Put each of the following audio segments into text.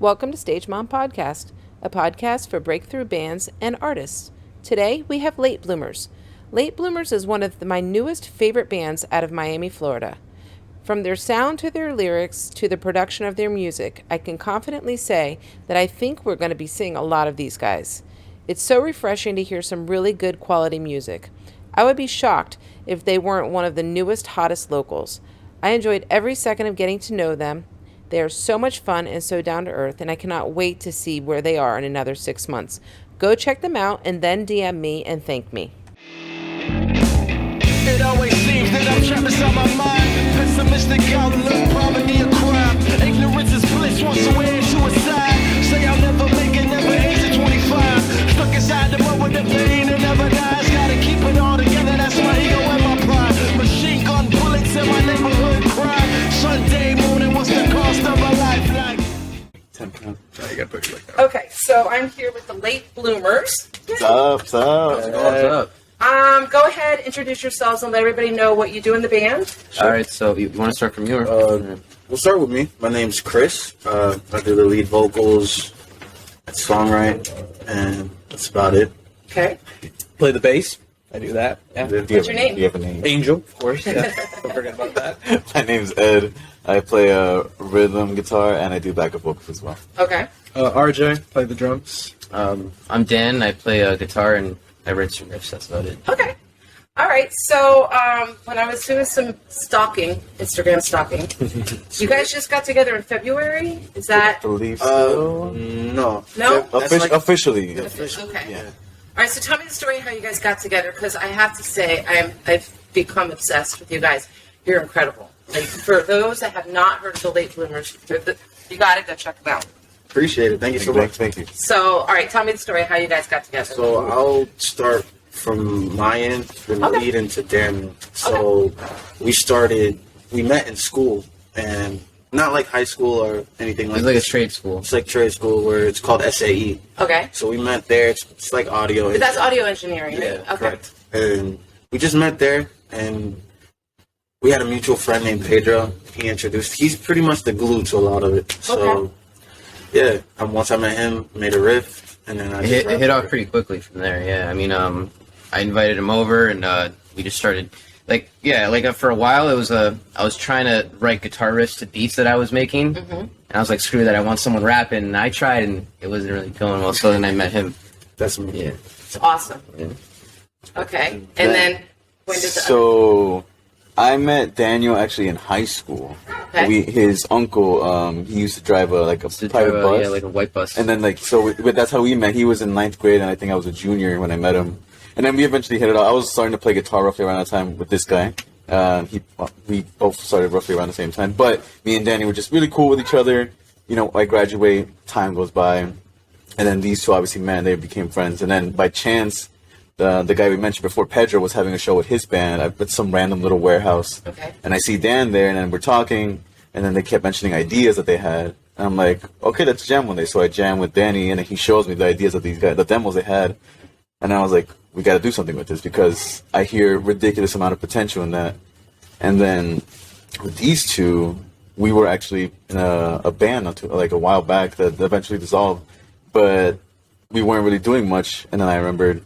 Welcome to Stage Mom Podcast, a podcast for breakthrough bands and artists. Today we have Late Bloomerz. Late Bloomerz is one of my newest favorite bands out of Miami, Florida. From their sound to their lyrics to the production of their music, I can confidently say that I think we're going to be seeing a lot of these guys. It's so refreshing to hear some really good quality music. I would be shocked if they weren't one of the newest, hottest locals. I enjoyed every second of getting to know them. They are so much fun and so down to earth, and I cannot wait to see where they are in another 6 months. Go check them out and then DM me and thank me. It always seems that I'm trapped inside my mind. Pessimistic outlook, poverty a crime. Ignorance is bliss, once away and suicide. Say I'll never make it, never age at 25. Stuck inside the mud with the pain that never dies. Gotta keep it all together, that's my ego and my pride. Machine gun bullets in my neighborhood cry. Sunday morning, what's the cost of a lifeline? Okay, so I'm here with the Late Bloomerz. What's up? What's up? Go ahead, introduce yourselves and let everybody know what you do in the band. Sure. All right, so you want to start from you? We'll start with me. My name's Chris. I do the lead vocals, songwrite, and that's about it. Okay. Play the bass. I do that. Yeah. Do you What's have your a- name? Do you have a name? Angel, of course. Yeah. Don't forget about that. My name's Ed. I play rhythm guitar and I do backup vocals as well. Okay. RJ, play the drums. I'm Dan. I play guitar and I write some riffs. That's about it. Okay. All right. So when I was doing some stalking, Instagram stalking, you guys just got together in February? Is that? I believe so. No. No? Officially. Okay. Yeah. All right. So tell me the story how you guys got together, because I have to say I've become obsessed with you guys. You're incredible. Like, for those that have not heard of the Late Bloomerz, you got to go check them out. Appreciate it. Thank you so much. Thank you. So, all right, tell me the story how you guys got together. So I'll start from my end, then Okay. lead into Dan. So we met in school, and not like high school or anything It's like like a this. trade school. It's like trade school where it's called SAE. Okay. So we met there. It's like audio. But that's audio engineering, right? Yeah, Okay. correct. And we just met there, and we had a mutual friend named Pedro. He's pretty much the glue to a lot of it. So, Okay. yeah, once I met him, made a riff, and then I It hit off pretty quickly from there. Yeah, I mean, I invited him over and we just started. For a while, it was I was trying to write guitar riffs to beats that I was making, and I was like, screw that, I want someone rapping. And I tried, and it wasn't really going well. So then I met him. That's me. Yeah. It's awesome. Yeah. Okay. And then when did the So I met Daniel actually in high school. Okay. His uncle, he used to drive a private bus. Yeah, like a white bus. And then that's how we met. He was in 9th grade, and I think I was a junior when I met him. And then we eventually hit it off. I was starting to play guitar roughly around that time with this guy. We both started roughly around the same time. But me and Danny were just really cool with each other. You know, I graduate, time goes by, and then these two obviously met. They became friends. And then by chance, the guy we mentioned before, Pedro, was having a show with his band at some random little warehouse. Okay. And I see Dan there, and then we're talking, and then they kept mentioning ideas that they had. And I'm like, okay, let's jam one day. So I jam with Danny, and then he shows me the ideas of these guys, the demos they had. And I was like, we got to do something with this because I hear ridiculous amount of potential in that. And then with these two, we were actually in a band like a while back that eventually dissolved, but we weren't really doing much. And then I remembered,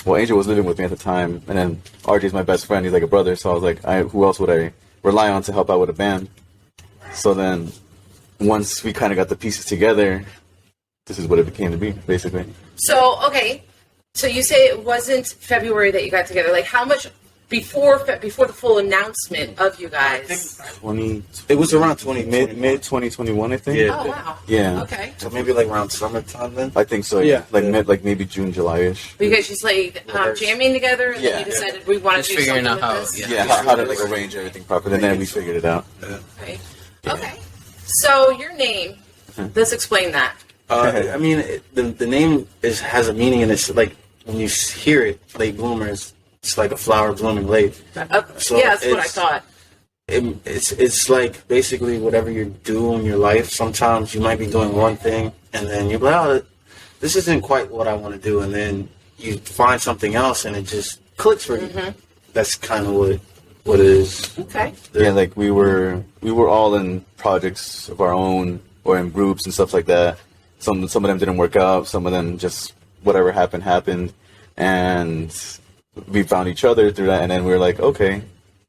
well, Angel was living with me at the time, and then RJ's my best friend. He's like a brother, so I was like, who else would I rely on to help out with a band? So then once we kind of got the pieces together, this is what it became to be, basically. So, okay. So you say it wasn't February that you got together. Like, how much before the full announcement of you guys? It was around Mid 2021, I think. Yeah. Oh, wow. Yeah. Okay. So maybe like around summertime then. I think so. Yeah. Maybe June, July-ish. Were you guys just like jamming together, and then Yeah. you decided we want Just to do figuring something out with how- this? yeah. How to arrange everything properly, and then we figured it out. Right. Okay. So your name. Let's explain that. I mean, the name has a meaning, and it's like when you hear it, Late Bloomers, it's like a flower blooming late. So Yeah, that's what I thought. It's like basically whatever you do in your life. Sometimes you might be doing one thing, and then you're like, oh, this isn't quite what I want to do, and then you find something else, and it just clicks for you. That's kind of what it is. Okay. Yeah, like we were all in projects of our own or in groups and stuff like that. Some of them didn't work out. Some of them just whatever happened, and we found each other through that. And then we were like, okay,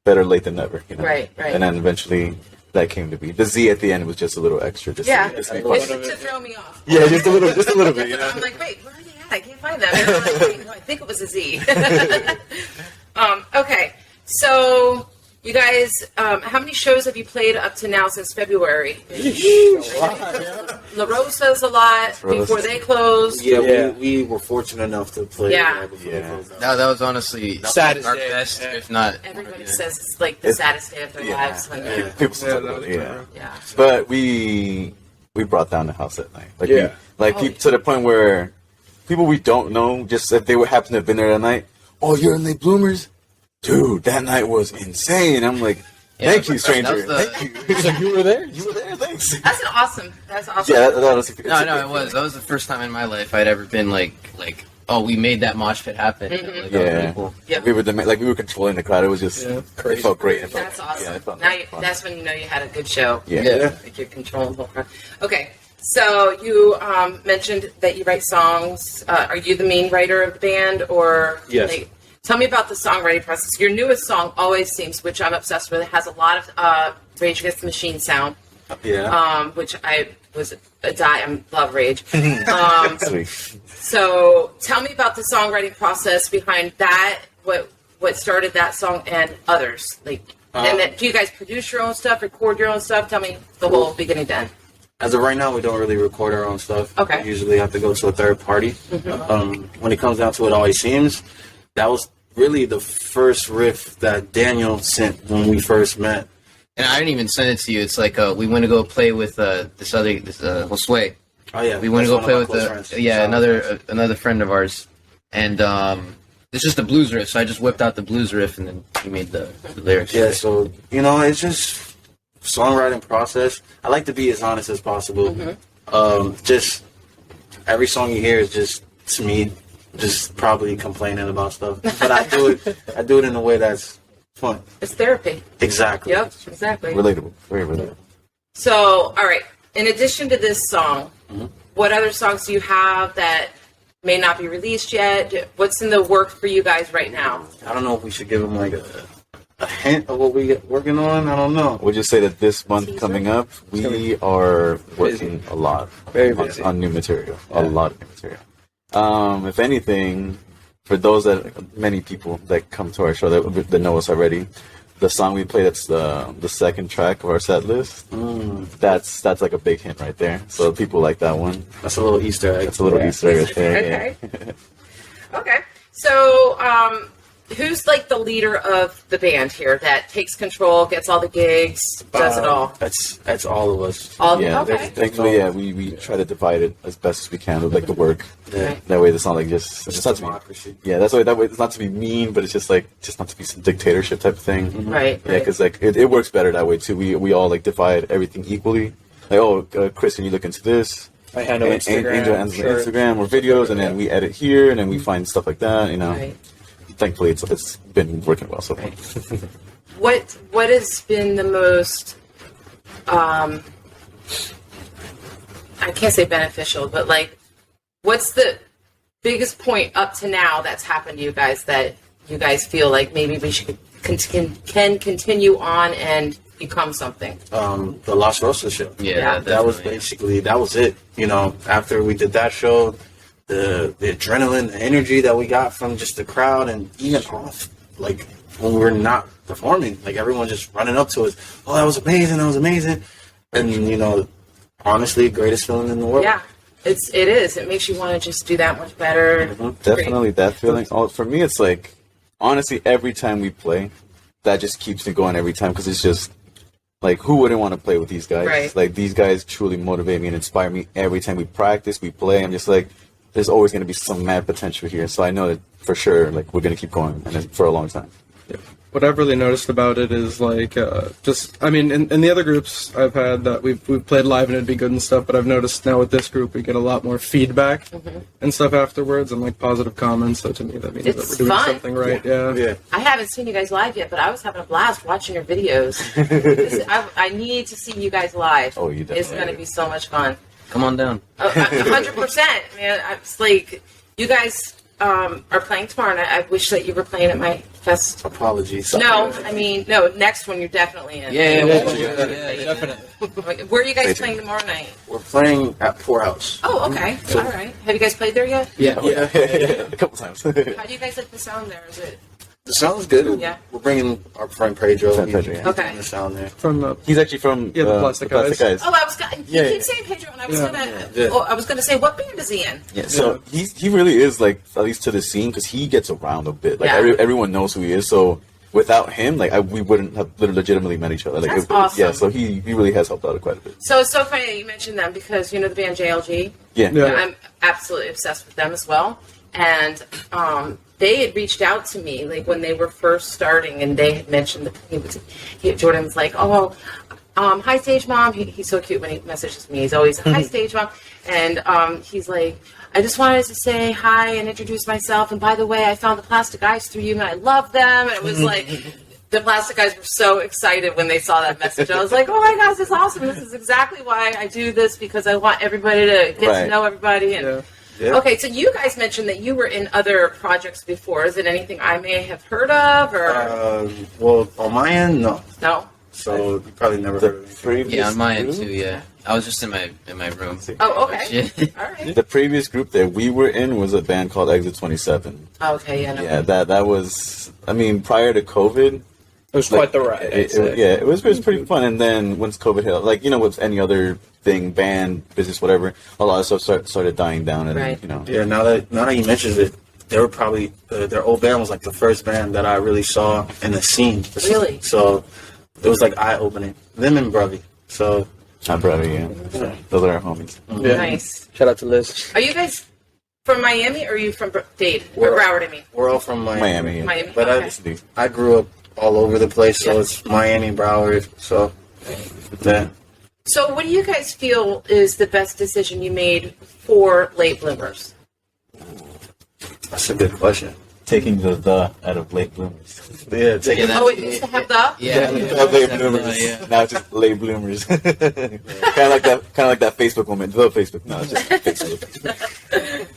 better late than never, you know? Right. And then eventually that came to be. The Z at the end was just a little extra. Just Yeah, just it's to throw me off. yeah, just a little bit. You know? I'm like, wait, where are they at? I can't find them. And I'm like, wait, no, I think it was a Z. Okay, so you guys, how many shows have you played up to now since February? La Rosa's a lot before they closed. Yeah, we were fortunate enough to play. Yeah. Before they closed down. That was honestly Saddest our day. best, Yeah. if not. Everybody says it's like the saddest day of their lives. When Yeah. People still that talk was about it, true. yeah. But we brought down the house that night. Like Yeah. to the point where people we don't know, just if they would happen to have been there that night, oh, you're in Late Bloomers? Dude, that night was insane. I'm like, thank you, stranger. Thank you. He's like, you were there? You were there, thanks. That's awesome. Yeah, that was No, it was. That was the first time in my life I'd ever been like, oh, we made that mosh pit happen. Like, that was really Yeah. cool. Yep. We were controlling the crowd. It was just it felt great. It felt, That's awesome. Yeah, it felt Now fun. that's when you know you had a good show. Yeah. Like you're controlling the whole crowd. Okay, so you mentioned that you write songs. Are you the main writer of the band, or Yes. tell me about the songwriting process. Your newest song, "Always Seems," which I'm obsessed with, it has a lot of Rage Against the Machine sound. Yeah. Which I was I love Rage. Sweet. So tell me about the songwriting process behind that. What started that song and others? Like, and then, do you guys produce your own stuff, record your own stuff? Tell me the whole beginning to end. As of right now, we don't really record our own stuff. Okay. We usually have to go to a third party. When it comes down to It Always Seems, that was really the first riff that Daniel sent when we first met. And I didn't even send it to you. It's like we went to go play with this Josue. Oh yeah, We went to that's go play one with of my close friends. another friend of ours, and it's just a blues riff. So I just whipped out the blues riff, and then he made the lyrics. Yeah, so it's just songwriting process. I like to be as honest as possible. Just every song you hear is just to me, just probably complaining about stuff. But I do it in a way that's fun. It's therapy. Exactly. Yep, exactly. Relatable. Very relatable. So, all right. In addition to this song, what other songs do you have that may not be released yet? What's in the work for you guys right now? I don't know if we should give them like a hint of what we get working on. I don't know. We'll just say that this month coming up, we are working a lot Very busy. on new material. A lot of new material. If anything, for those many people that come to our show that know us already, the song we play that's the second track of our set list, that's like a big hint right there. So people like that one. That's a little Easter egg. That's a little Easter egg right there. Okay. Okay. So, who's like the leader of the band here that takes control, gets all the gigs, does it all? That's all of us. All Yeah, okay. thankfully, we try to divide it as best as we can with like the work. Yeah. That way, it's not like just it's not to be, democracy. yeah. That way, it's not to be mean, but it's just not to be some dictatorship type of thing. Right. Yeah, because like it works better that way too. We all like divide everything equally. Like, oh, Chris, can you look into this? I handle Instagram. Angel handles sure. Instagram or videos, and then we edit here, and then we find stuff like that. Right. Thankfully, it's been working well so far. What has been the most I can't say beneficial, but like what's the biggest point up to now that's happened to you guys that you guys feel like maybe we should can continue on and become something? The Las Rosas show. Yeah, That was definitely. that was it. After we did that show, the adrenaline, the energy that we got from just the crowd, and even off, like when we were not performing, like everyone just running up to us, oh, that was amazing, and honestly, greatest feeling in the world. Yeah. It is. It makes you want to just do that much better. Definitely that feeling. Oh, for me, it's like honestly, every time we play, that just keeps me going every time because it's just like who wouldn't want to play with these guys? Right. Like these guys truly motivate me and inspire me every time we practice, we play. I'm just like, there's always going to be some mad potential here. So I know that for sure, like we're going to keep going and for a long time. Yeah. what I've really noticed about it is like just I mean in the other groups I've had that we've played live and it'd be good and stuff, but I've noticed now with this group we get a lot more feedback and stuff afterwards and like positive comments. So to me that means that It's we're doing fun. something right. Yeah. I haven't seen you guys live yet, but I was having a blast watching your videos. I need to see you guys live. Oh, you definitely It's going to be so much fun. Come on down. 100%. Man, it's like, you guys are playing tomorrow night. I wish that you were playing at my fest. Apologies. No, I mean, no, next one you're definitely in. Yeah, Definitely. Where are you guys playing tomorrow night? We're playing at Poorhouse. Oh, okay. All right. Have you guys played there yet? Yeah. a couple times. How do you guys like the sound there? Is it? The sound's good. Yeah. We're bringing our friend Pedro. Friend Pedro, yeah. Okay. The sound there. From the He's actually from Yeah, the Plastic Eyes. Oh, I was gonna. Yeah, You yeah. keep saying Pedro, and I was Yeah. gonna. Yeah. Oh, I was gonna say, what band is he in? Yeah, so he really is like at least to the scene because he gets around a bit. Like Yeah. everyone knows who he is. So without him, like we wouldn't have legitimately met each other. Like That's awesome. Yeah, so he really has helped out quite a bit. So it's so funny that you mentioned them because you know the band JLG. Yeah. Yeah. I'm absolutely obsessed with them as well. And they had reached out to me like when they were first starting, and they had mentioned Jordan was like, "Oh, hi Stage Mom." He's so cute when he messages me. He's always hi Stage Mom, and he's like, "I just wanted to say hi and introduce myself. And by the way, I found the Plastic Eyes through you, and I love them." And it was like. The Plastic Eyes were so excited when they saw that message. I was like, "Oh my gosh, this is awesome! This is exactly why I do this because I want everybody to get to Right. know everybody." And Yeah. Yeah. okay, so you guys mentioned that you were in other projects before. Is it anything I may have heard of, or Well, on my end, no. no? So you probably never heard of it. Previous Yeah, on my end group- too. Yeah, I was just in my room. Oh, okay. Yeah. All right. The previous group that we were in was a band called Exit 27. Okay, yeah, no. Yeah, that was. I mean, prior to COVID, It was quite the ride. I'd say. it was pretty fun. And then once COVID hit, like with any other thing, band, business, whatever, a lot of stuff started dying down. And Right. Yeah, now that you mentioned it, they were probably their old band was like the first band that I really saw in the scene. Really? So it was like eye opening. Them and Bruvy. So not brother, yeah. Those are our homies. Yeah. Nice. Shout out to Liz. Are you guys from Miami, or are you from Dade or We're- Broward? I mean, we're all from Miami. Yeah. Miami. But Okay. I grew up all over the place, so Yeah. it's Miami, Broward. So yeah. So, what do you guys feel is the best decision you made for Late Bloomers? That's a good question. Taking the out of late bloomers. Yeah, take Yeah, it. that- Oh, it used to have the. Yeah, Late bloomers. yeah. Now it's just late bloomers. kind of like that Facebook moment. The Facebook. No, it's just Facebook.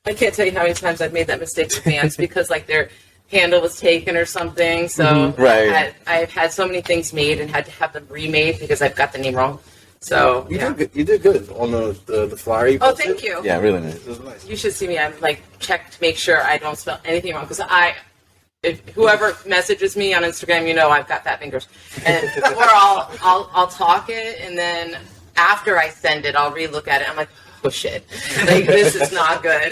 I can't tell you how many times I've made that mistake with bands because like their handle was taken or something. So Right. I've had so many things made and had to have them remade because I've got the name wrong. So You yeah. did good. You did good on the flyer. You Oh, posted. thank you. Yeah, really nice. It was nice. You should see me. I'm like check to make sure I don't spell anything wrong because if whoever messages me on Instagram, you know I've got fat fingers, and or I'll talk it, and then after I send it, I'll relook at it. I'm like, oh shit, like this is not good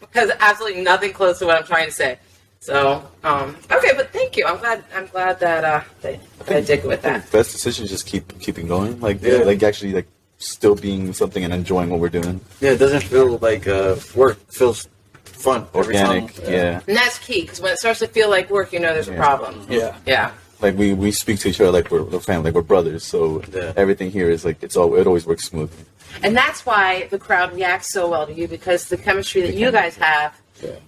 because absolutely nothing close to what I'm trying to say. So okay, but thank you. I'm glad that I did with that. Best decision is just keeping going. Like Yeah. like actually like still being something and enjoying what we're doing. Yeah, it doesn't feel like work. It feels fun. every Organic. time. Yeah. And that's key because when it starts to feel like work, you know there's a problem. Yeah. Yeah. Like we speak to each other like we're family, like we're brothers. So Yeah. everything here is like it always works smoothly. And that's why the crowd reacts so well to you because the chemistry that you guys have,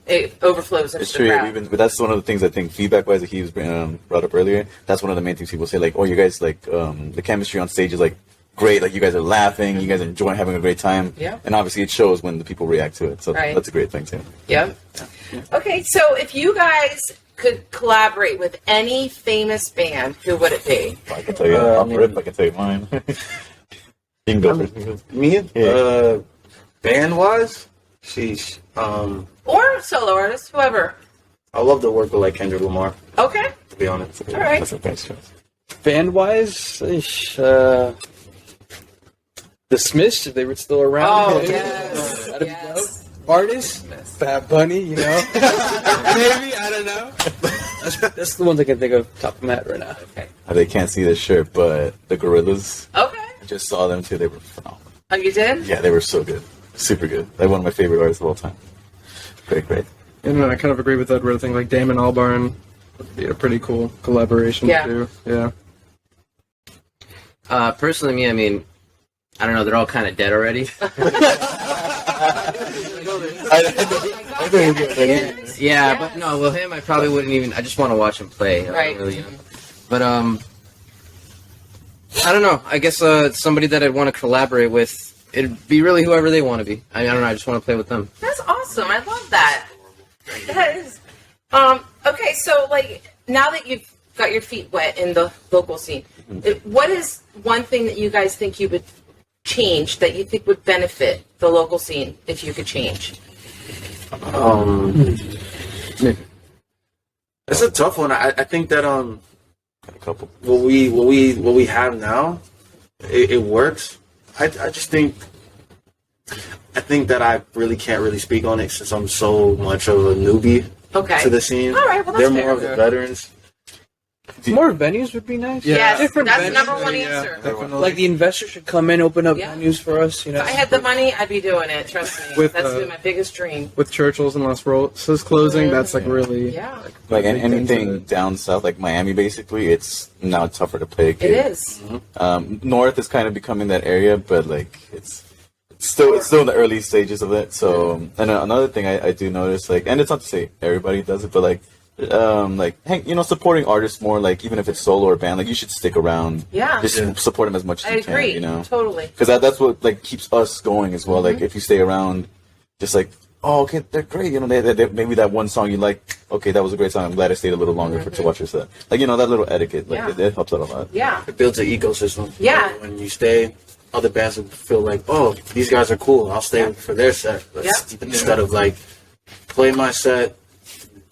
it overflows into It's the true. crowd. But that's one of the things I think feedback wise that he was brought up earlier. That's one of the main things people say. Like, oh, you guys like the chemistry on stage is like great. Like you guys are laughing, you guys are enjoying having a great time. Yeah. And obviously it shows when the people react to it. So Right. that's a great thing too. Yep. Okay, so if you guys could collaborate with any famous band, who would it be? I can tell you, off rip, I can tell you mine. You can go first. Me? Yeah. Band wise, sheesh. Or solo artist, whoever. I love to work with like Kendrick Lamar. Okay. To be honest. All right. That's a nice choice. Band wise, the Smiths, if they were still around. Oh, Yeah. yes. That'd be Yes. Artists, Bad Bunny, you know. Maybe, I don't know. That's the ones I can think of top of my head right now. Okay. They can't see this shirt, but the Gorillas. Okay. I just saw them too. They were phenomenal. Oh, you did? Yeah, they were so good. Super good. Like one of my favorite artists of all time. Great. And I kind of agree with Edward. I think like Damon Albarn, be a pretty cool collaboration Yeah. too. Yeah. Personally, me, I mean, I don't know. They're all kind of dead already. Yeah, but no, well, him, I probably wouldn't even. I just want to watch him play. Right. Really, but I don't know. I guess somebody that I'd want to collaborate with, it'd be really whoever they want to be. I don't know. I just want to play with them. That's awesome. I love that. That is. Okay, so like now that you've got your feet wet in the local scene, what is one thing that you guys think you would change that you think would benefit the local scene if you could change? It's a tough one. I think that A couple. what we have now, it works. I just think that I really can't really speak on it since I'm so much of a newbie Okay. to the scene. All right, well, that's They're fair. more of the veterans. More venues would be nice. Yeah. Yes, Different that's the venues, number one Yeah, answer. definitely. Like the investors should come in, open up Yeah. venues for us. You know, If I had the money, I'd be doing it. Trust me. With, That's been my biggest dream. With Churchill's and Las Rosas closing, that's like really Yeah, Like big things anything that- down south, like Miami, basically, it's now tougher to play. it is. North is kind of becoming that area, but like it's still in the early stages of it. So, and another thing I do notice, like, and it's not to say everybody does it, but like hey, supporting artists more, like even if it's solo or band, like you should stick around. Yeah. Just support them as much as I you agree. can. Totally. Because that's what like keeps us going as well. Like if you stay around, just like, oh, okay, they're great. They maybe that one song you like. Okay, that was a great song. I'm glad I stayed a little longer to watch your set. Like that little etiquette, like Yeah. it helps out a lot. Yeah. It builds an ecosystem. Yeah. When you stay, other bands will feel like, oh, these guys are cool. I'll stay for their set. Instead of like, play my set,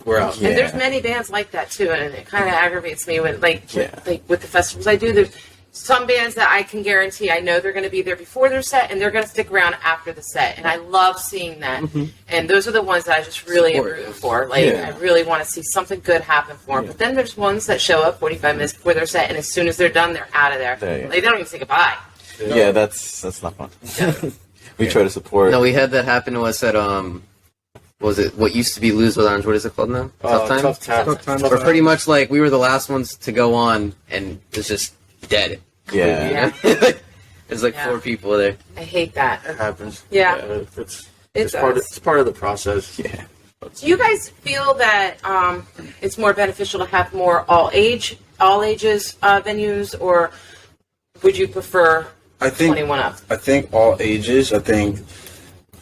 we're out. And there's many bands like that too, and it kind of aggravates me when, like with the festivals I do. There's some bands that I can guarantee I know they're going to be there before their set, and they're going to stick around after the set, and I love seeing that. And those are the ones that I just really am rooting for. Like I really want to see something good happen for them. But then there's ones that show up 45 minutes before their set, and as soon as they're done, they're out of there. Yeah. Like, they don't even say goodbye. Yeah, that's not fun. We try to support. No, we had that happen to us at what was it? What used to be Lose with Orange? What is it called now? Tough Time. Tough time. Tough Time. Or pretty much like we were the last ones to go on, and it's just dead. Yeah. There's like 4 people there. I hate that. It happens. Yeah. It's part of the process. Yeah. Do you guys feel that it's more beneficial to have more all ages venues, or would you prefer 21 up? I think all ages. I think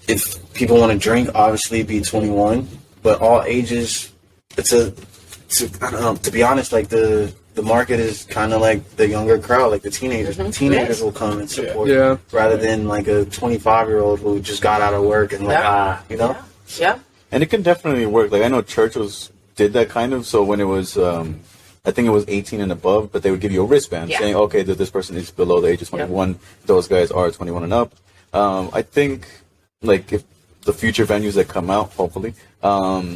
if people want to drink, obviously be 21. But all ages, I don't know. To be honest, like the market is kind of like the younger crowd, like the teenagers. Teenagers will come and support, rather than like a 25-year-old who just got out of work and Yeah. And it can definitely work. Like I know Churchill's did that kind of. So when it was, I think it was 18 and above, but they would give you a wristband saying, okay, that this person is below the age of 21. Those guys are 21 and up. I think like if the future venues that come out, hopefully,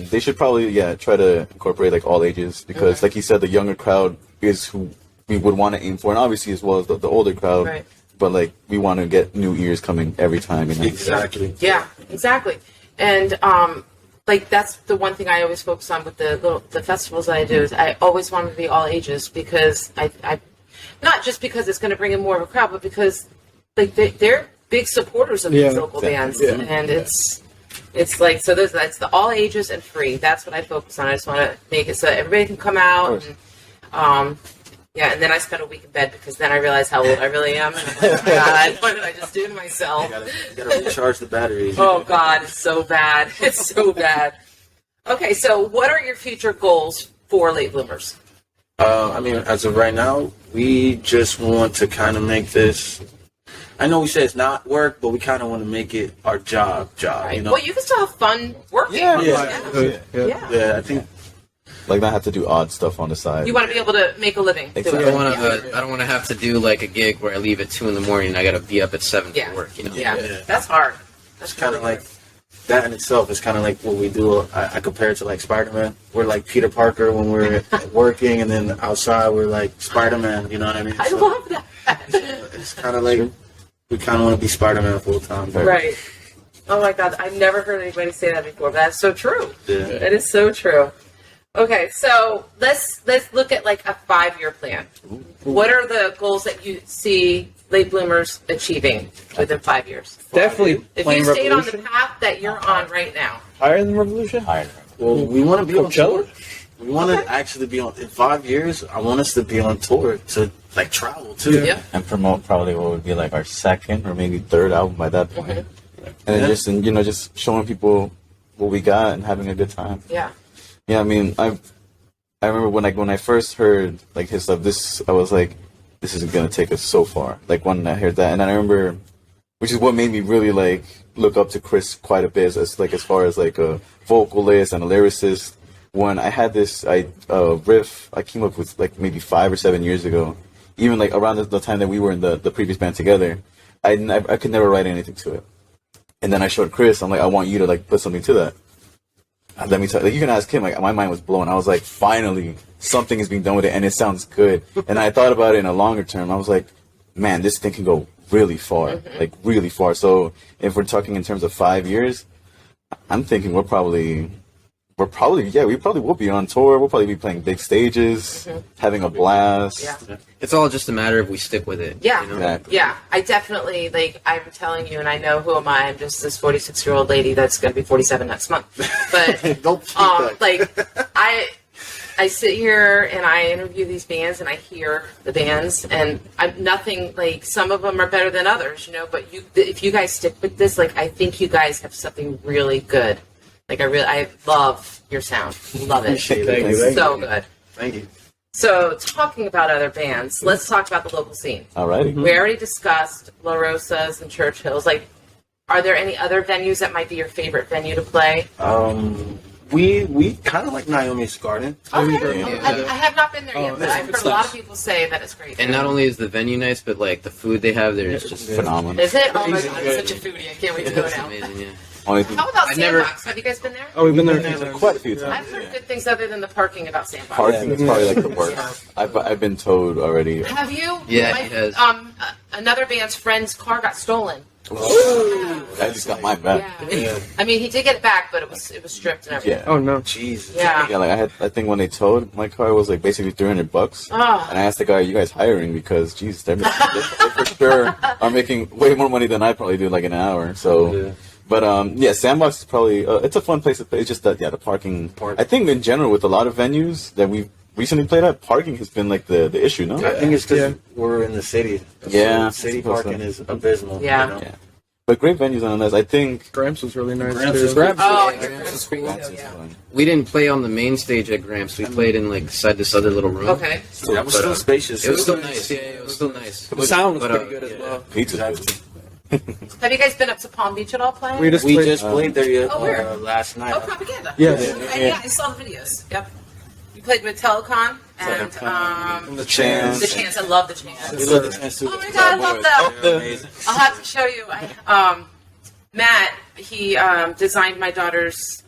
they should probably try to incorporate like all ages, because like you said, the younger crowd is who we would want to aim for, and obviously as well as the older crowd. Right. But like we want to get new ears coming every time. Exactly. Yeah, exactly. And like that's the one thing I always focus on with the festivals that I do is I always want them to be all ages, because I not just because it's going to bring in more of a crowd, but because like they're big supporters of these local bands, and it's like, so that's the all ages and free. That's what I focus on. I just want to make it so everybody can come out. And, and then I spend a week in bed, because then I realize how old I really am. And I'm like, oh my God, what did I just do to myself? You gotta recharge the batteries. Oh God, it's so bad. It's so bad. Okay, so what are your future goals for Late Bloomers? I mean, as of right now, we just want to kind of make this. I know we say it's not work, but we kind of want to make it our job. Right. You know? Well, you can still have fun working. Yeah, I think. Like not have to do odd stuff on the side. You want to be able to make a living. Exactly. I don't want to have to do like a gig where I leave at 2 in the morning and I got to be up at 7 for work. Yeah, that's hard. That's kind of like that in itself is kind of like what we do. I compare it to like Spider-Man. We're like Peter Parker when we're working, and then outside we're like Spider-Man. You know what I mean? I love that. It's kind of like we kind of want to be Spider-Man full time. Right. Oh my God, I've never heard anybody say that before, but that's so true. Yeah. That is so true. Okay, so let's look at like a 5-year plan. What are the goals that you see Late Bloomers achieving within 5 years? Definitely If playing you stayed Revolution. on the path that you're on right now. Higher than Revolution? Higher. Well, we want to be on Coachella? tour. We want to actually be on, in 5 years, I want us to be on tour to, like, travel, too. Yeah. And promote probably what would be like our second or maybe third album by that point. And then just, and, just showing people what we got and having a good time. Yeah. Yeah, I mean, I remember when I first heard like his stuff, I was like, this is gonna take us so far. Like when I heard that, and then I remember, which is what made me really like look up to Chris quite a bit, as far as like a vocalist and a lyricist. When I had this riff, I came up with like maybe 5 or 7 years ago, even like around the time that we were in the previous band together. I could never write anything to it, and then I showed Chris. I'm like, I want you to like put something to that. Let me tell you, like, you can ask him, like, my mind was blown. I was like, finally, something is being done with it, and it sounds good. And I thought about it in a longer term. I was like, man, this thing can go really far, like, really far. So if we're talking in terms of 5 years, I'm thinking we probably will be on tour. We'll probably be playing big stages, having a blast. Yeah. It's all just a matter of we stick with it. Yeah. Exactly. Yeah. I definitely, like, I'm telling you, and I know who am I. I'm just this 46-year-old lady that's going to be 47 next month. But, Don't speak that. like, I sit here and I interview these bands and I hear the bands and I'm nothing, like, some of them are better than others, but if you guys stick with this, like, I think you guys have something really good. Like, I love your sound. Love it. Thank you. So good. Thank you. So, talking about other bands, let's talk about the local scene. Alrighty. We already discussed La Rosa's and Churchill's. Like, are there any other venues that might be your favorite venue to play? We kind of like Naomi's Garden. Okay. Yeah. I have not been there yet, but I've heard a lot of people say that it's great. And not only is the venue nice, but like the food they have there is just Phenomenal. Is it? Oh my god, I'm such a foodie. I can't wait to go It's now. amazing. Yeah. Only thing, How about I've never- Sandbox? Have you guys been there? Oh, we've been there quite a few times. I've heard good things other than the parking about Sandbox. Parking is probably like the worst. I've been told already. Have you? Yeah, My- he has. Another band's friend's car got stolen. I just got mine back. Yeah. I mean, he did get it back, but it was stripped and everything. Yeah. Oh no. Jesus. Yeah. Yeah, like I think when they towed my car, it was like basically $300. Oh. And I asked the guy, "Are you guys hiring?" Because geez, they for sure are making way more money than I probably do like in an hour. So, Yeah. but yeah, Sandbox is probably it's a fun place to play. It's just that the parking. I think in general with a lot of venues that we've recently played at, parking has been like the issue. No. I think it's because Yeah. we're in the city. Yeah. City I suppose parking so. is abysmal. Yeah. Yeah. But great venues nonetheless. I think. Gramps was really nice Gramps too. is- Oh, Yeah, yeah. Gramps is Cool. Gramps is Yeah. fun. We didn't play on the main stage at Gramps. We played in like beside this other little room. Okay. That was still spacious. It was still nice. Yeah, it was still nice. The sound was But, pretty good as well. Pizza's good. Have you guys been up to Palm Beach at all playing? We just We played. just played there Oh, where? last night. Oh, propaganda. Yeah. Yeah, I saw the videos. Yep. You played with Telecon and The Chance. the Chance. I love the Chance. We love the chance to. Oh my god, I love that. Amazing. I'll have to show you. Matt, he designed my daughter's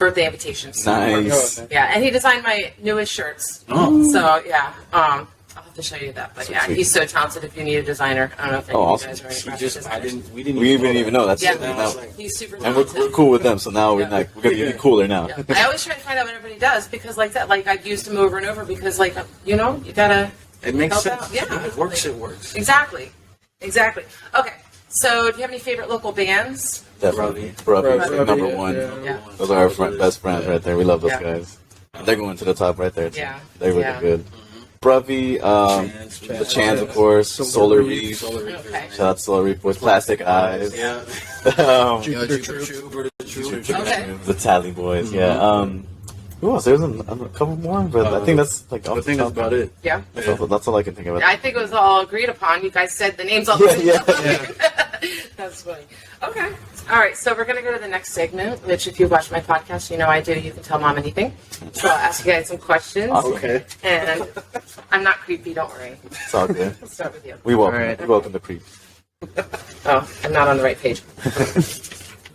birthday invitations. Nice. Yeah, and he designed my newest shirts. Oh. So yeah, I'll have to show you that. But yeah, he's so talented. If you need a designer, I don't know if any Oh, of you awesome. guys are any She graphic just, designers. we didn't We didn't even know that's Yeah. now. He's super And we're talented. cool with them, so now we're Yeah. gonna be cooler now. Yeah. I always try to find out what everybody does because, like that, like I've used him over and over because, like you gotta. It makes Help sense. out. Yeah. If it works, it works. Exactly. Okay. So, do you have any favorite local bands? Definitely. Brubby's Brubby, number yeah, one. yeah. Yeah. Those are our best friends right there. We love those Yeah. guys. They're going to the top right there. Too. Yeah. They're really Yeah. good. Brubby, the Chans, of course, Solar Reef. Okay. Shout out to Solar Reef with Plastic Eyes. Yeah. Okay. The Tally Boys, yeah. Who else? There's a couple more, but I think that's like I off think the that's top. about it. Yeah. That's all I can think of. I think it was all agreed upon. You guys said the names all the That's funny. Okay. All right. So we're gonna go to the next segment, which, if you watch my podcast, you know I do. You can tell Mom anything. So I'll ask you guys some questions. Awesome. Okay. And I'm not creepy. Don't worry. It's all good. Let's start with you. We welcome, Alright. we welcome the creep. Oh, I'm not on the right page.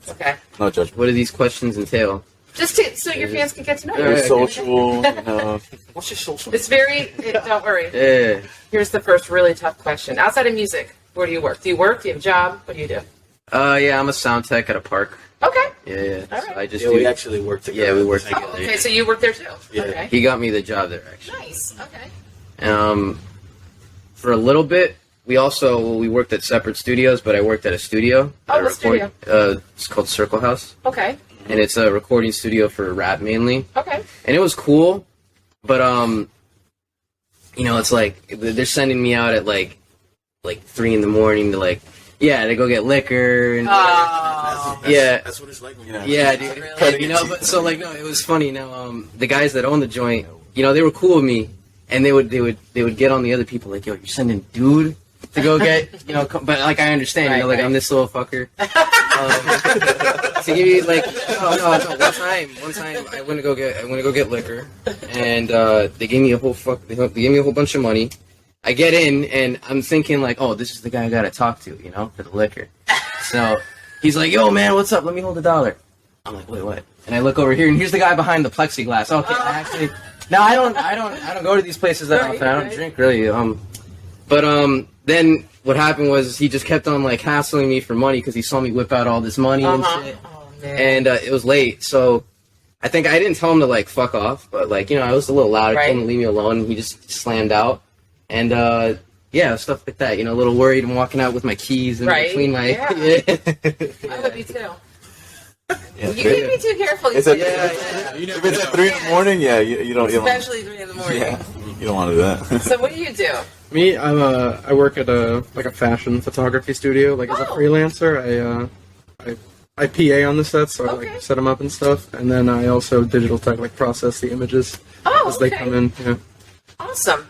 Okay. No judgment. What do these questions entail? Just so your fans can get to know you. Very Alright. social, you know. What's your social? It's very. Don't worry. Yeah. Here's the first really tough question. Outside of music, where do you work? Do you work? Do you have a job? What do you do? Yeah, I'm a sound tech at a park. Okay. Yeah. All So right. I just Yeah, do. we actually work together. Yeah, we work Oh, together. okay. So you work there too. Yeah. Okay. He got me the job there actually. Nice. Okay. For a little bit, we worked at separate studios, but I worked at a studio. Oh, what studio? It's called Circle House, Okay. and it's a recording studio for rap mainly. Okay. And it was cool, but it's like they're sending me out at like 3 in the morning to to go get liquor and yeah. That's what it's like when Yeah, dude. Really? But so no, it was funny. Now, the guys that own the joint, they were cool with me, and they would get on the other people like, yo, you're sending dude to go get, but I understand, Right. I'm this little fucker. To give you no. One time I went to go get liquor, and they gave me a whole bunch of money. I get in and I'm thinking oh, this is the guy I gotta talk to, for the liquor. So he's like, yo man, what's up? Let me hold $1. I'm like, wait, what? And I look over here and here's the guy behind the plexiglass. Okay, I don't go to these places that often. I don't drink really. Then what happened was he just kept on hassling me for money because he saw me whip out all this money and shit. Oh, man. And it was late, so I think I didn't tell him to fuck off, but I was a little loud. I told him to leave me alone, and he just slammed out. And stuff like that. A little worried. I'm walking out with my keys in between my. Yeah. I would be too. Yeah, You can't be too careful. It's You if it's at 3 in the morning, yeah, you don't. especially 3 in the morning. Yeah, you don't want to do that. So what do you do? Me, I work at a fashion photography studio. As a freelancer, I PA on the sets, so I set them up and stuff, and then I also digital tech, process the images as they come in. Yeah. Awesome.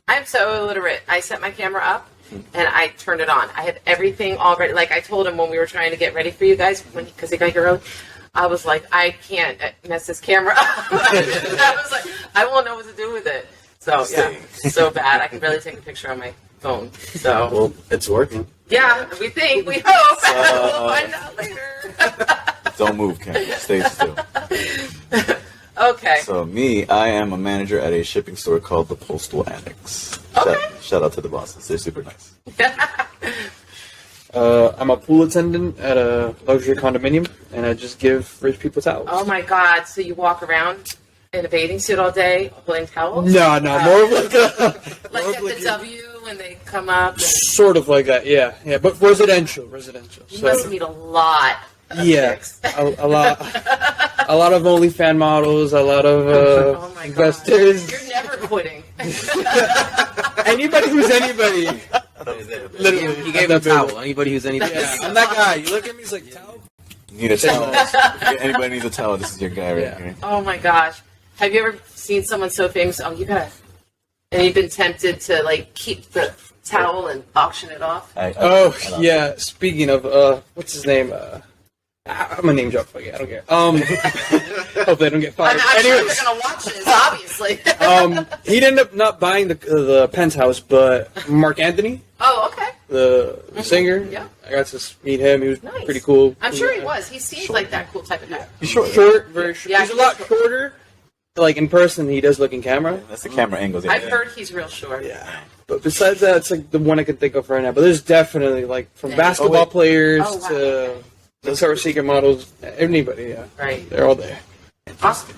I'm so illiterate. I set my camera up and I turned it on. I had everything all ready. I told him when we were trying to get ready for you guys, because he got here early, I was like, I can't mess this camera up. I was like, I won't know what to do with it. So, yeah, so bad. I can barely take a picture on my phone. So, Well, it's working. yeah, we think, we hope. We'll find out later. Don't move, Ken. Stay still. Okay. So I am a manager at a shipping store called the Postal Annex. Okay. Shout out to the bosses. They're super nice. I'm a pool attendant at a luxury condominium, and I just give rich people towels. Oh my God! So you walk around in a bathing suit all day, holding towels? No, more of like a Like at the W when they come up. And sort of like that. Yeah, but residential. you must meet a lot. Of Yeah, chicks. a lot of OnlyFans models, a lot of Oh my God! investors. You're never quitting. Anybody who's anybody. Literally, he gave him a towel. Anybody who's anything. Yeah, I'm that guy. You look at me, he's like, towel. You need a towel. If anybody needs a towel, this is your guy right here. Oh my gosh! Have you ever seen someone so famous? Oh, you gotta. And you've been tempted to keep the towel and auction it off. Oh yeah. Speaking of, what's his name? I'm a name drop. Fuck it, I don't care. Hopefully I don't get fired. I'm not sure Anyways, you're gonna watch this, obviously. he ended up not buying the penthouse, but Mark Anthony, Oh, okay. the singer. Yeah. I got to meet him. He was Nice. pretty cool. I'm sure he was. He seems like that cool type of guy. He's short, very short. Yeah, He's a lot he's shorter. In person, he does look in camera. That's the camera angles. I've heard he's real short. Yeah. But besides that, it's the one I can think of right now. But there's definitely from Yeah. basketball players Oh, wow. to Victoria's Secret models, anybody. Yeah, Right. they're all there. Awesome.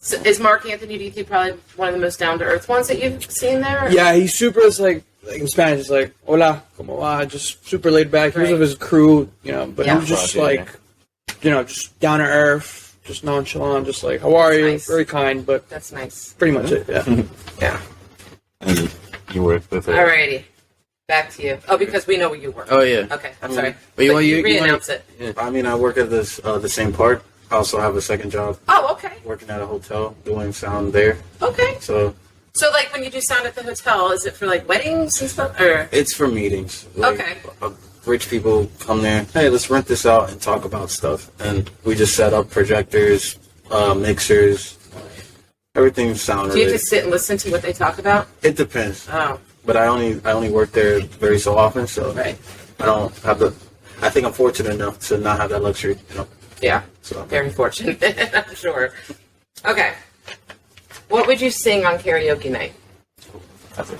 So is Mark Anthony, do you think, probably one of the most down-to-earth ones that you've seen there? Yeah, he's super. It's like in Spanish, it's like "Hola, cómo va?" Just super laid back. He was Right. with his crew, but Yeah. he was just just down to earth, just nonchalant, just like "How are you?" Nice. Very kind, but That's nice. pretty much it. Yeah. Yeah. And you work with her. Alrighty. Back to you. Oh, because we know where you work. Oh yeah. Okay, I'm sorry. But you re-announce it. I mean, I work at the same part. I also have a second job Oh, okay. working at a hotel doing sound there. Okay. So So, when you do sound at the hotel, is it for, weddings and stuff? Or? it's for meetings. Okay. Rich people come there. Hey, let's rent this out and talk about stuff. And we just set up projectors, mixers, everything sound Do you related. just sit and listen to what they talk about? It depends. Oh, But I only work there very so often, so right. I don't have the. I think I'm fortunate enough to not have that luxury. Yeah. So Very fortunate, I'm sure. Okay. What would you sing on karaoke night?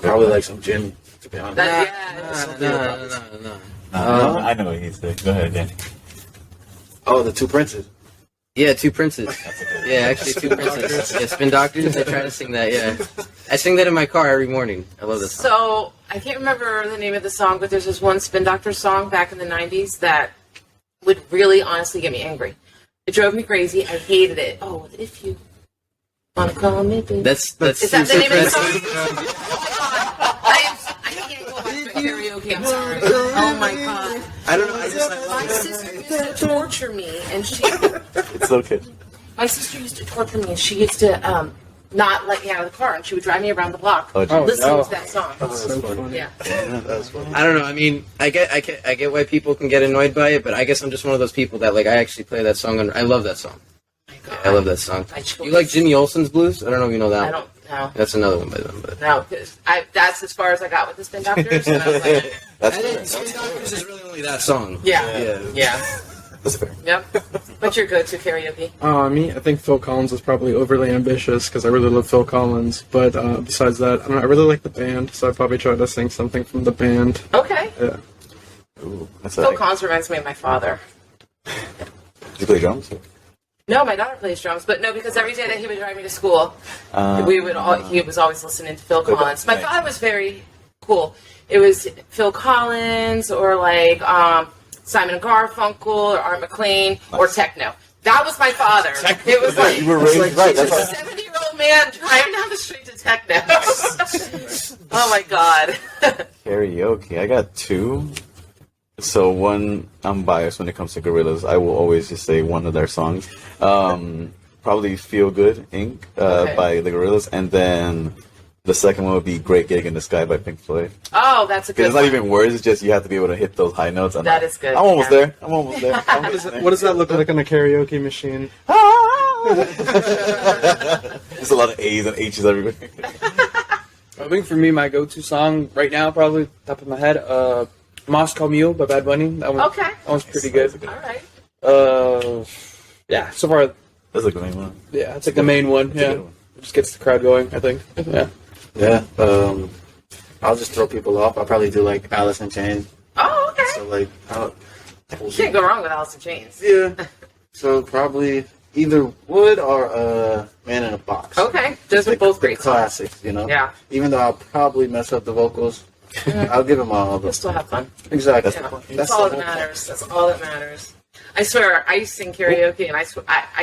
probably like some Jimmy, to be honest. Yeah. No. I know what he's saying. Go ahead, Danny. Oh, the Two Princes. Yeah, Two Princes. Yeah, actually Two Princes. Yeah, Spin Doctors. I try to sing that, yeah. I sing that in my car every morning. I love this song. So, I can't remember the name of the song, but there's this one Spin Doctor song back in the 90s that would really honestly get me angry. It drove me crazy. I hated it. Oh, if you want to call me, baby. That's Is that the name of the song? I can't go back to karaoke. I'm sorry. Oh my god. I don't know. I just My sister used to torture me, and It's okay. my sister used to torture me, and she used to not let me out of the car, and she would drive me around the block Oh, listening no. to that song. So funny. Yeah. That's funny. I don't know. I mean, I get why people can get annoyed by it, but I guess I'm just one of those people that like I actually play that song and I love that song. My God. I love that song. I chose- You like Jimmy Olsen's Blues? I don't know if you know that. I one. don't know. That's another one by them. But No, because that's as far as I got with the Spin Doctors, and I was like, That's I fair. didn't. Spin Doctors is really only that song. yeah, yeah, That's fair. yep. What's your go-to karaoke? Me, I think Phil Collins is probably overly ambitious because I really love Phil Collins. But besides that, I don't know, I really like the band, so I'd probably try to sing something from the band. Okay. Yeah. Ooh, that's Phil Collins reminds me of my father. Do you play drums? No, my daughter plays drums, but no, because every day that he would drive me to school, he was always listening to Phil Collins. My father was very cool. It was Phil Collins or like Simon and Garfunkel or Art McLean or techno. That was my father. It was like You were raised right. a That's why. 70-year-old man driving down the street to techno. Oh my god. Karaoke. I got two. So one, I'm biased when it comes to Gorillaz. I will always just say one of their songs. Probably "Feel Good" Inc. Okay. By the Gorillaz, and then the second one would be "Great Gig in the Sky" by Pink Floyd. Oh, that's a good Because it's not one. even words; it's just you have to be able to hit those high notes. And That is good, I'm almost yeah. there. I'm almost there. I'm almost there. What does that look like on a karaoke machine? There's a lot of A's and H's everywhere. I think for me, my go-to song right now, probably top of my head, "Moscow Mule" by Bad Bunny. That one, Okay. that one's pretty good. All right. Yeah, so far, That's a good one. yeah, it's like the main one. That's a Yeah, good one. just gets the crowd going. I think. Yeah. Yeah. I'll just throw people off. I'll probably do like Alice in Chains. Oh, okay. So like, You can't go wrong with Alice in Chains. yeah. So probably either Wood or Man in a Box. Okay, those are both great songs. classics. You know. Yeah. Even though I'll probably mess up the vocals, I'll give them all. You'll still have fun. Exactly. Yeah. That's That's all the that whole matters. That's all that matters. I swear, I used to sing karaoke, and I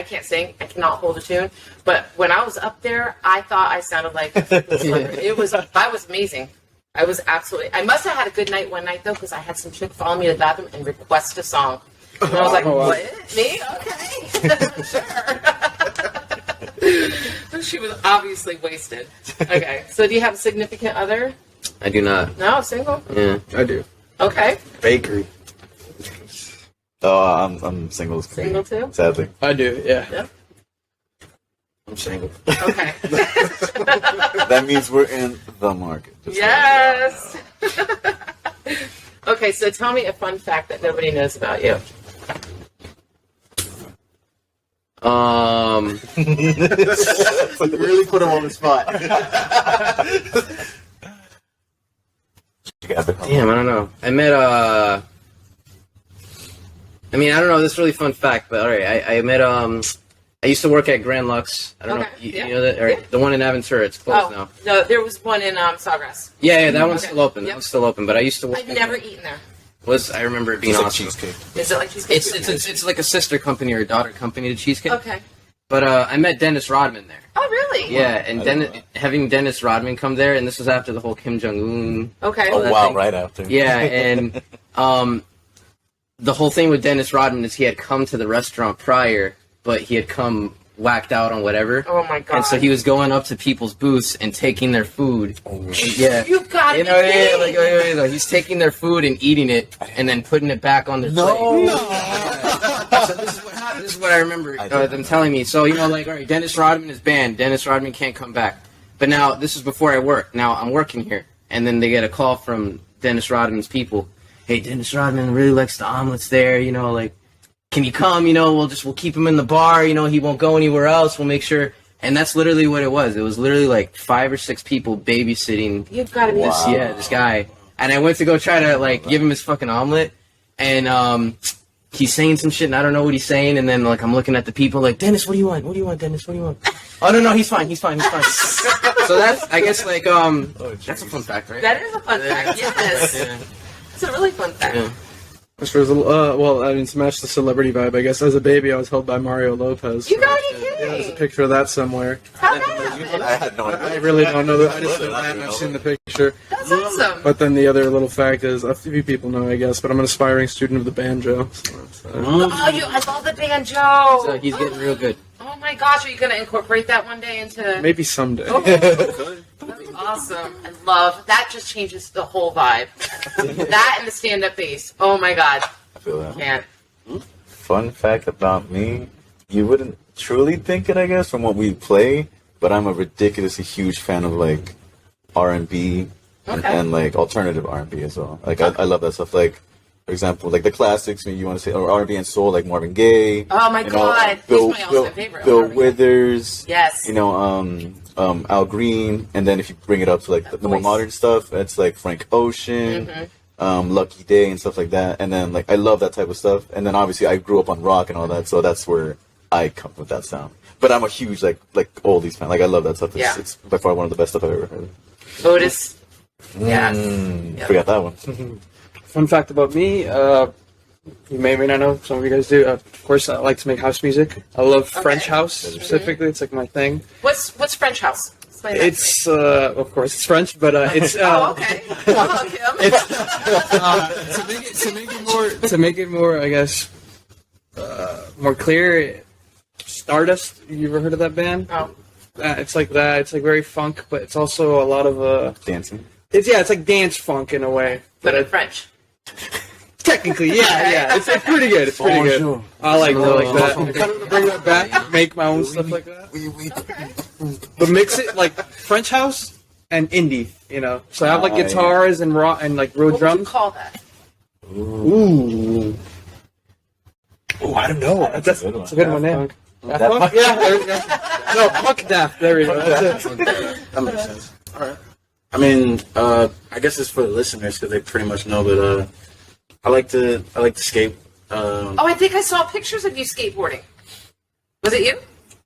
can't sing. I cannot hold a tune. But when I was up there, I thought I sounded like I was amazing. I was absolutely. I must have had a good night one night though, because I had some chick follow me to the bathroom and request a song. And I was like, Oh, wow. "What? Me? Okay, sure." She was obviously wasted. Okay, so do you have a significant other? I do not. No, single. Yeah. I do. Okay, Bakery. Oh, I'm single. single too. Sadly. I do. Yeah. Yeah. I'm single. Okay. That means we're in the market. Just Yes. Okay, so tell me a fun fact that nobody knows about you. Really put him on the spot. Damn, I don't know. I met I mean, I don't know. This is a really fun fact, but all right. I met I used to work at Grand Lux. I don't Okay, know. You, yeah. you know that? Or Yeah. the one in Aventura. It's closed now. No, there was one in Sawgrass. Yeah, that one's Okay. still open. Yep. That one's still open. But I used to work. I've never eaten there. I remember it being It's like awesome. cheesecake. Is it like cheesecake? It's like a sister company or a daughter company to Cheesecake. Okay. But I met Dennis Rodman there. Oh, really? Yeah, and having Dennis Rodman come there, and this was after the whole Kim Jong Un. Okay. Oh that wow! thing. Right after. Yeah, and the whole thing with Dennis Rodman is he had come to the restaurant prior, but he had come whacked out on whatever. Oh my god. And so he was going up to people's booths and taking their food. Yeah. You got You me. know, yeah, like, he's taking their food and eating it, and then putting it back on their plate. So this is what happened. This is what I remember them telling me. So, you know, like, all right, Dennis Rodman is banned. Dennis Rodman can't come back. But now, this is before I work. Now, I'm working here. And then they get a call from Dennis Rodman's people. Hey, Dennis Rodman really likes the omelets there, you know, like, can you come? You know, we'll keep him in the bar. You know, he won't go anywhere else. We'll make sure. And that's literally what it was. It was literally like 5 or 6 people babysitting You've got to be. this guy. And I went to go try to like give him his fucking omelet, and he's saying some shit and I don't know what he's saying, and then like I'm looking at the people like, Dennis, what do you want? What do you want, Dennis? What do you want? Oh no, he's fine. So that's, I guess, like that's a fun fact, right? That is a fun fact. Yes, Yeah. it's a really fun fact. Yeah. As far as, well, I mean, to match the celebrity vibe, I guess as a baby I was held by Mario Lopez. You gotta be Yeah, there's a kidding. picture of that somewhere. How'd that happen? I had no I idea. really don't know that. I just I've seen the picture. That's awesome. But then the other little fact is, a few people know, I guess, but I'm an aspiring student of the banjo. So that's, I love the banjo. So he's getting real good. Oh my gosh, are you gonna incorporate that one day into? maybe someday. That's awesome. I love that. Just changes the whole vibe. That and the stand-up bass. Oh my god, I feel that. can't. Fun fact about me, you wouldn't truly think it, I guess, from what we play, but I'm a ridiculously huge fan of like R&B and like alternative R&B as well. Like I love that stuff. Like, for example, like the classics, you want to say, or R&B and soul, like Marvin Gaye. Oh my you know, god, Bill, he's my also favorite. Bill Marvin Gaye. Withers. Yes. You know, Al Green, and then if you bring it up to like the more voice. modern stuff, it's like Frank Ocean. Mm-hmm. Lucky Day and stuff like that, and then like I love that type of stuff, and then obviously I grew up on rock and all that, so that's where I come with that sound. But I'm a huge like oldies fan. Like I love that stuff. It's by far one of the best stuff I've ever heard. Otis. Yes. Yep. Forgot that one. Fun fact about me, you may or may not know, some of you guys do. Of course, I like to make house music. I love French house specifically. It's like my thing. What's French house? Explain that. It's, of course, it's French, but it's. Oh, okay. Oh, okay. To make it more, I guess, more clear. Stardust. You ever heard of that band? Oh. It's like that. It's like very funk, but it's also a lot of Dancing. It's like dance funk in a way. But in French. Technically, yeah. It's pretty good. It's pretty good. I like that. Bring that back. Make my own stuff like that. But mix it like French house and indie. You know. So I have like guitars and rock and like real What would you drums. call that? Ooh. Oh, I don't know. That's a good one. Yeah. Daft Punk? Yeah, there we go. No, fuck Daft. There we go. That's it. That makes sense. All right. I mean, I guess it's for the listeners because they pretty much know, but I like to skate. Oh, I think I saw pictures of you skateboarding. Was it you?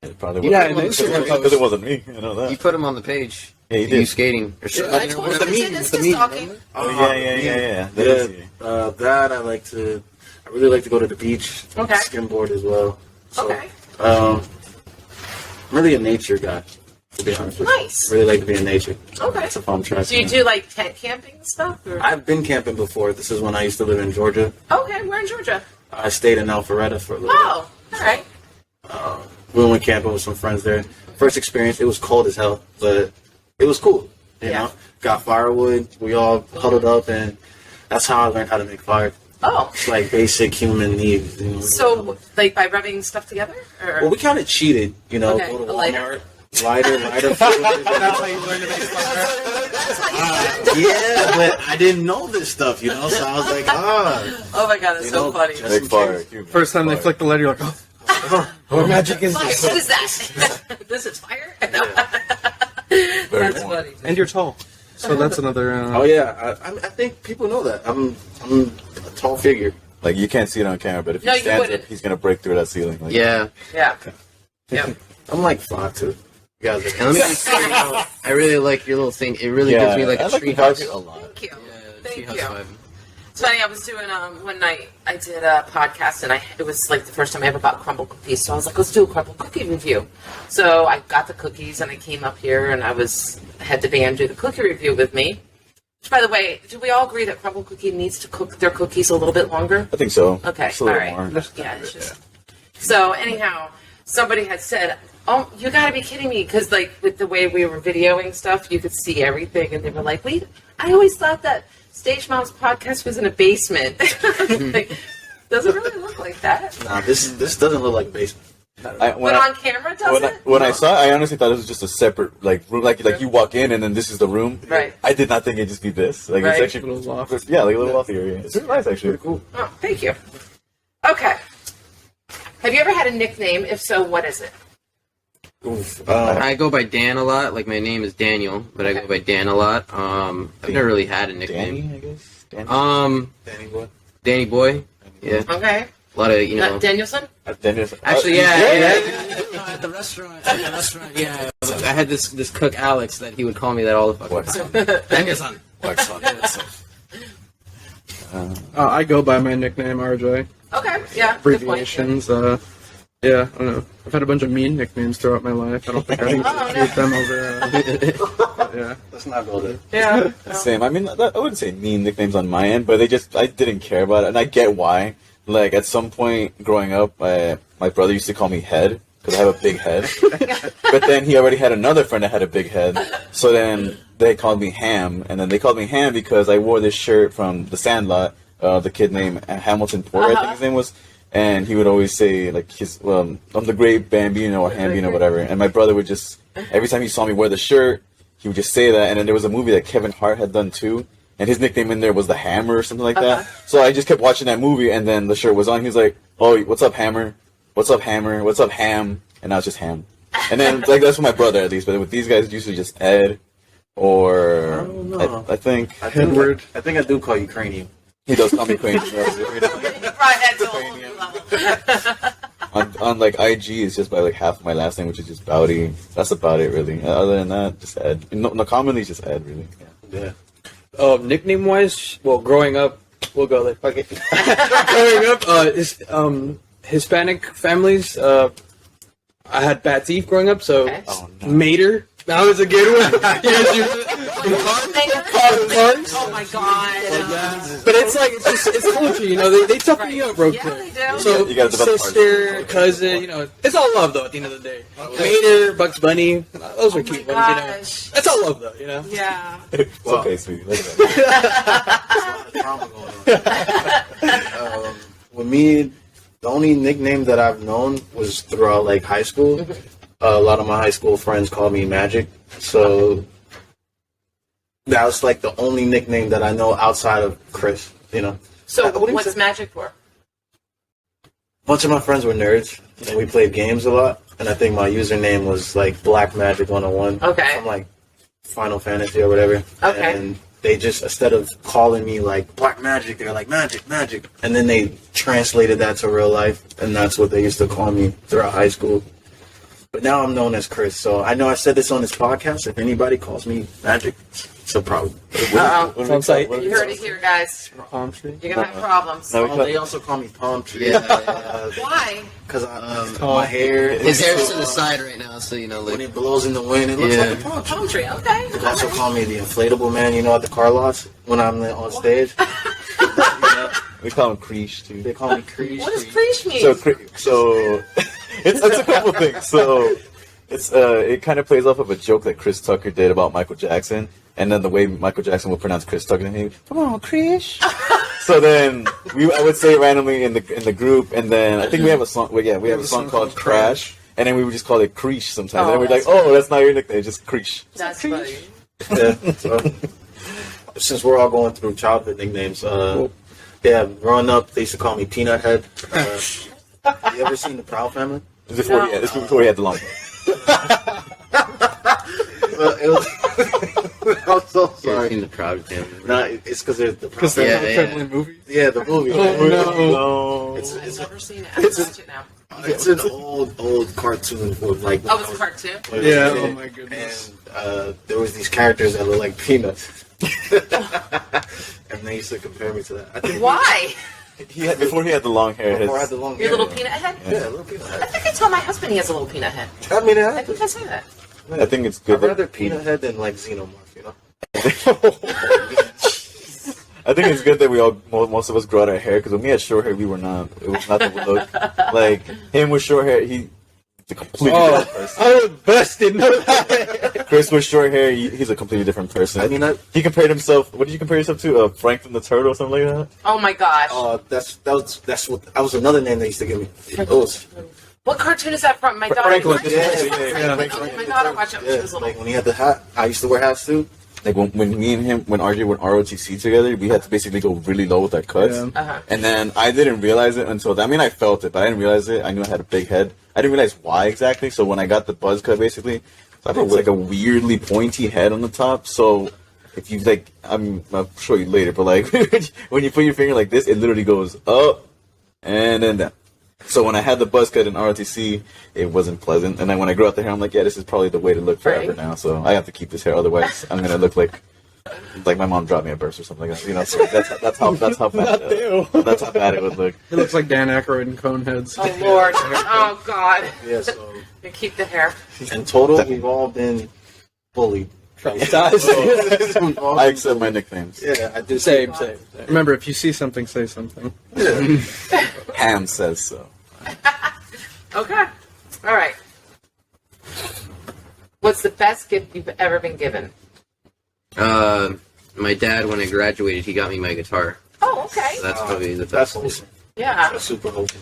It probably Yeah, wasn't. and Because it wasn't me. You know You that. put him on the page. Yeah, you You did. skating. Or something. I told him. It's just talking. Oh yeah. That is you. That I really like to go to the beach. Okay. Skimboard as well. So, Okay. I'm really a nature guy, to be honest with you. Nice. Really like to be in nature. Okay. It's a fun track. Do you do like tent camping and stuff? Or? I've been camping before. This is when I used to live in Georgia. Okay, we're in Georgia. I stayed in Alpharetta for a little Oh, all right. bit. We went camping with some friends there. First experience, it was cold as hell, but it was cool. You know, got firewood. We all huddled up, and that's how I learned how to make fire. Oh, It's like basic human needs. You know? so like by rubbing stuff together? Or? Well, we kind of cheated. You know, Okay, go to a lighter. Walmart, lighter. That's how you learn to make fire. Yeah, but I didn't know this stuff, you know, so I was like, Oh my god, that's You so know, funny. just- Make fire. First time they flick the light, you're like, what magic is Fire, this? what is that? This is fire? Very That's cool. funny. And you're tall. So that's another. oh yeah, I think people know that. I'm a tall figure. Like you can't see it on camera, but if No, he you stands wouldn't. up, he's gonna break through that ceiling. Like, Yeah. Yeah. Yep. I'm like 5'2". You guys And let me just say, I really like your little thing. It really gives me like I a like the treehouse. vibe a lot. Thank you. Yeah, Thank treehouse you. vibe. It's funny, I was doing, one night, I did a podcast, and it was like the first time I ever bought crumble cookies, so I was like, let's do a crumble cookie review. So I got the cookies, and I came up here, and had the band do the cookie review with me. Which, by the way, do we all agree that crumble cookie needs to cook their cookies a little bit longer? I think so. Okay, Just a all little right. more. Yeah, it's just... So, anyhow, somebody had said, oh, you gotta be kidding me, because, like, with the way we were videoing stuff, you could see everything, and they were like, wait, I always thought that Stage Mom's podcast was in a basement. Like, doesn't really look like that. Nah, this doesn't look like a basement. But on camera, does it? When I saw it, I honestly thought it was just a separate like room. Like you walk in and then this is the room. Right. I did not think it'd just be this. Like Right. it's actually A little loft. Yeah, like a little lofty area. It's really nice actually. Cool. Oh, thank you. Okay. Have you ever had a nickname? If so, what is it? Oof. I go by Dan a lot. Like my name is Daniel, but I go by Dan a lot. I've never really had a nickname. Danny, I guess. Danny. Um, Danny boy. Danny Boy. Yeah. Okay. A lot of, you know. Danielson? Actually, yeah. No, at the restaurant, yeah. I had this cook, Alex, that he would call me that all the fucking time. Danielson. I go by my nickname, RJ. Okay, yeah. Abbreviations. Yeah, I don't know. I've had a bunch of mean nicknames throughout my life. I don't think I can keep them over. Yeah. Let's not go there. Yeah. Same. I mean, I wouldn't say mean nicknames on my end, but I didn't care about it, and I get why. Like, at some point growing up, my brother used to call me Head, because I have a big head. But then he already had another friend that had a big head. So then they called me Ham, and then they called me Ham because I wore this shirt from The Sandlot, the kid named Hamilton Porter, I think his name was. And he would always say, like, I'm the great Bambino or Hambino, whatever. And my brother would just, every time he saw me wear the shirt, he would just say that. And then there was a movie that Kevin Hart had done too, and his nickname in there was the Hammer or something like that. So I just kept watching that movie, and then the shirt was on. He was like, "Oh, what's up, Hammer? What's up, Hammer? What's up, Ham?" And I was just Ham. And then, like, that's with my brother at least. But with these guys, it's usually just Ed, or I think Edward. I think I do call you Cranium. He does call me Queen. on like IG, it's just by like half of my last name, which is just Bowdy. That's about it, really. Other than that, just Ed. No, commonly just Ed, really. Yeah. Nickname wise, well, growing up, we'll go there. Fuck it. Growing up, Hispanic families. I had bad teeth growing up, so Mater. That was a good one. Oh my god. But it's culture, you know. They toughen you up real quick. Yeah, they do. So You gotta develop sister, cousin, you know, it's all love though. At the end of the day, Mater, Bugs Bunny, those are cute ones, you know. It's all love though, you know. Yeah. It's okay, sweetie. With me, the only nickname that I've known was throughout like high school. A lot of my high school friends called me Magic, so that was like the only nickname that I know outside of Chris. You know. So what's Magic for? A bunch of my friends were nerds, and we played games a lot. And I think my username was like Black Magic 101. Okay. From like Final Fantasy or whatever. Okay. And they just, instead of calling me like Black Magic, they're like Magic. And then they translated that to real life, and that's what they used to call me throughout high school. But now I'm known as Chris, so I know I said this on this podcast. If anybody calls me Magic, it's a problem. You heard it here, guys. Palm tree. You're gonna have problems. They also call me Palm Tree. Why? Because my hair. His hair's to the side right now, so you know, When like. it blows in the wind, it looks like a palm tree. Palm tree. Okay. They also call me the inflatable man, you know, at the car lots when I'm on stage. We call him Creesh too. They call me Creesh. What does preach mean? So it's a couple things. So it kind of plays off of a joke that Chris Tucker did about Michael Jackson, and then the way Michael Jackson would pronounce Chris Tucker, and he'd, "Come on, Creesh." So then I would say it randomly in the group, and then I think we have a song. Well, yeah, we have a song called Crash, and then we would just call it Creesh sometimes. And then we're like, "Oh, that's not your nickname, it's just Creesh." That's funny. Yeah, so, since we're all going through childhood nicknames, growing up, they used to call me Peanut Head. You ever seen the Proud Family? This is before he had the long hair. I'm so Yeah, sorry. seen the Proud Family. No, it's because there's the Proud Because they're Family. not friendly movie. Yeah, the movie. No. I've never seen it. I've watched it now. It's an old cartoon with like. Oh, it's a cartoon? when I was a Yeah, kid. oh my goodness. And there was these characters that looked like peanuts, and they used to compare me to that. I think Why? Before he had the long hair. before I had the long Your hair. little peanut head? Yeah, little peanut I head. think I told my husband he has a little peanut head. I mean, I think I say that. I think it's I'd good. rather peanut head than like xenomorph, you know. I think it's good that we all, most of us, grow out our hair, because when we had short hair, we were not. It was not the look. Like him with short hair, he's a completely different person. I was busted. No lie. Chris with short hair, he's a completely different person. I mean, he compared himself. What did you compare yourself to? Franklin the Turtle or something like that? Oh my gosh. that was another name they used to give me. Those. What cartoon is that from? My daughter. Franklin. Yeah. Oh, my daughter watched it when she was little. Like when he had the hat, I used to wear hats too. Like when me and him, when RJ went ROTC together, we had to basically go really low with our cuts. Yeah. Uh-huh. And then I didn't realize it until, I mean, I felt it, but I didn't realize it. I knew I had a big head. I didn't realize why exactly. So when I got the buzz cut, basically, I thought it was like a weirdly pointy head on the top. So if you I'll show you later, but like when you put your finger like this, it literally goes up And then so when I had the buzz cut in ROTC, it wasn't pleasant. And then when I grew out the hair, I'm like, yeah, this is probably the way to look forever now. So I have to keep this hair, otherwise I'm gonna look like my mom dropped me a burst or something like that. You know, so that's how bad that's how bad it would look. It looks like Dan Aykroyd in Coneheads. Oh Lord! Oh God! Yeah, so You keep the hair. in total, we've all been bullied. I accept my nicknames. Yeah, I do. Same. Remember, if you see something, say something. Ham says so. Okay. All right. What's the best gift you've ever been given? My dad, when I graduated, he got me my guitar. Oh, okay. So that's probably the That's best. wholesome. Yeah. That's super wholesome.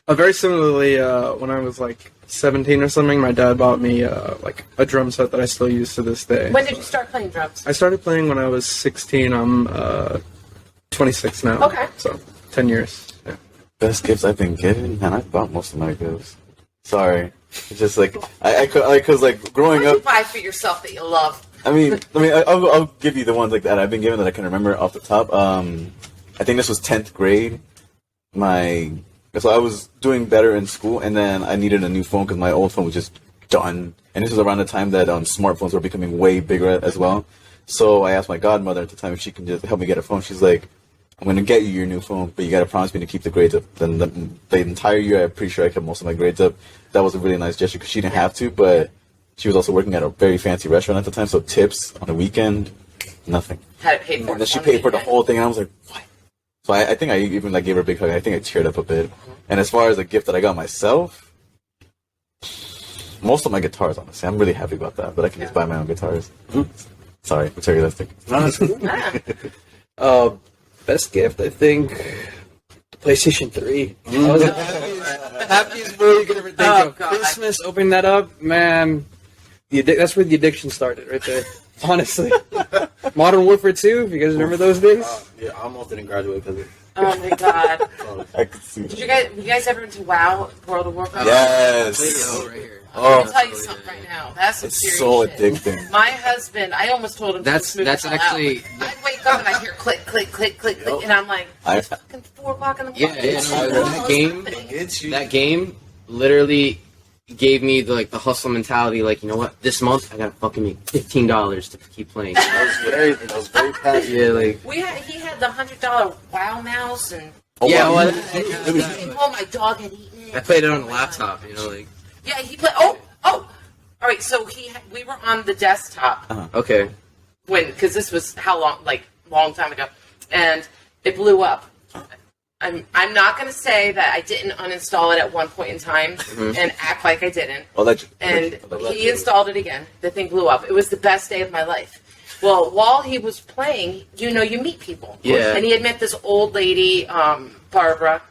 Very similarly, when I was like 17 or something, my dad bought me like a drum set that I still use to this day. When did you start playing drums? I started playing when I was 16. I'm 26 now. Okay. So 10 years. Yeah. Best gifts I've been given? Man, I've bought most of my gifts. Sorry. It's just like, because like growing What did you up, buy for yourself that you love? I'll give you the ones like that I've been given that I can remember off the top. I think this was 10th grade. So I was doing better in school, and then I needed a new phone because my old phone was just done. And this was around the time that smartphones were becoming way bigger as well. So I asked my godmother at the time if she can just help me get a phone. She's like, I'm going to get you your new phone, but you got to promise me to keep the grades up. Then the entire year, I'm pretty sure I kept most of my grades up. That was a really nice gesture because she didn't have to, but she was also working at a very fancy restaurant at the time, so tips on the weekend, nothing. Had it paid for. And then she paid for the whole thing, and I was like, what? So I think I even like gave her a big hug. I think I teared up a bit. And as far as a gift that I got myself, most of my guitars, honestly, I'm really happy about that. But I can just buy my own guitars. Sorry, materialistic. Best gift, I think, the PlayStation 3. That was the happiest boy you could ever think of. God. Christmas, opening that up, man. That's where the addiction started, right there. Honestly. Modern Warfare 2, if you guys remember those days? Yeah, I almost didn't graduate because of Oh my God! I could see Did you guys ever into WoW, World of Warcraft? Yes. Right here. I'm gonna Oh, tell you something right now. That's some it's serious so shit. addicting. My husband, I almost told him to That's move the hell actually- out. I wake up and I hear click, click, click, click, click, and I'm like, it's fucking 4 o'clock in the morning. Yeah, that game literally gave me the hustle mentality. Like, you know what? This month I gotta fucking make $15 to keep playing. that was very passionate. Yeah, like He had the $100 WoW mouse, and yeah. Well, my dog had eaten it. I played it on the laptop. You know, like Yeah, he played. Oh. All right, so we were on the desktop okay. because this was how long? Like long time ago, and it blew up. I'm not going to say that I didn't uninstall it at one point in time and act like I didn't. And he installed it again. The thing blew up. It was the best day of my life. Well, while he was playing, you meet people. Yeah. And he had met this old lady, Barbara,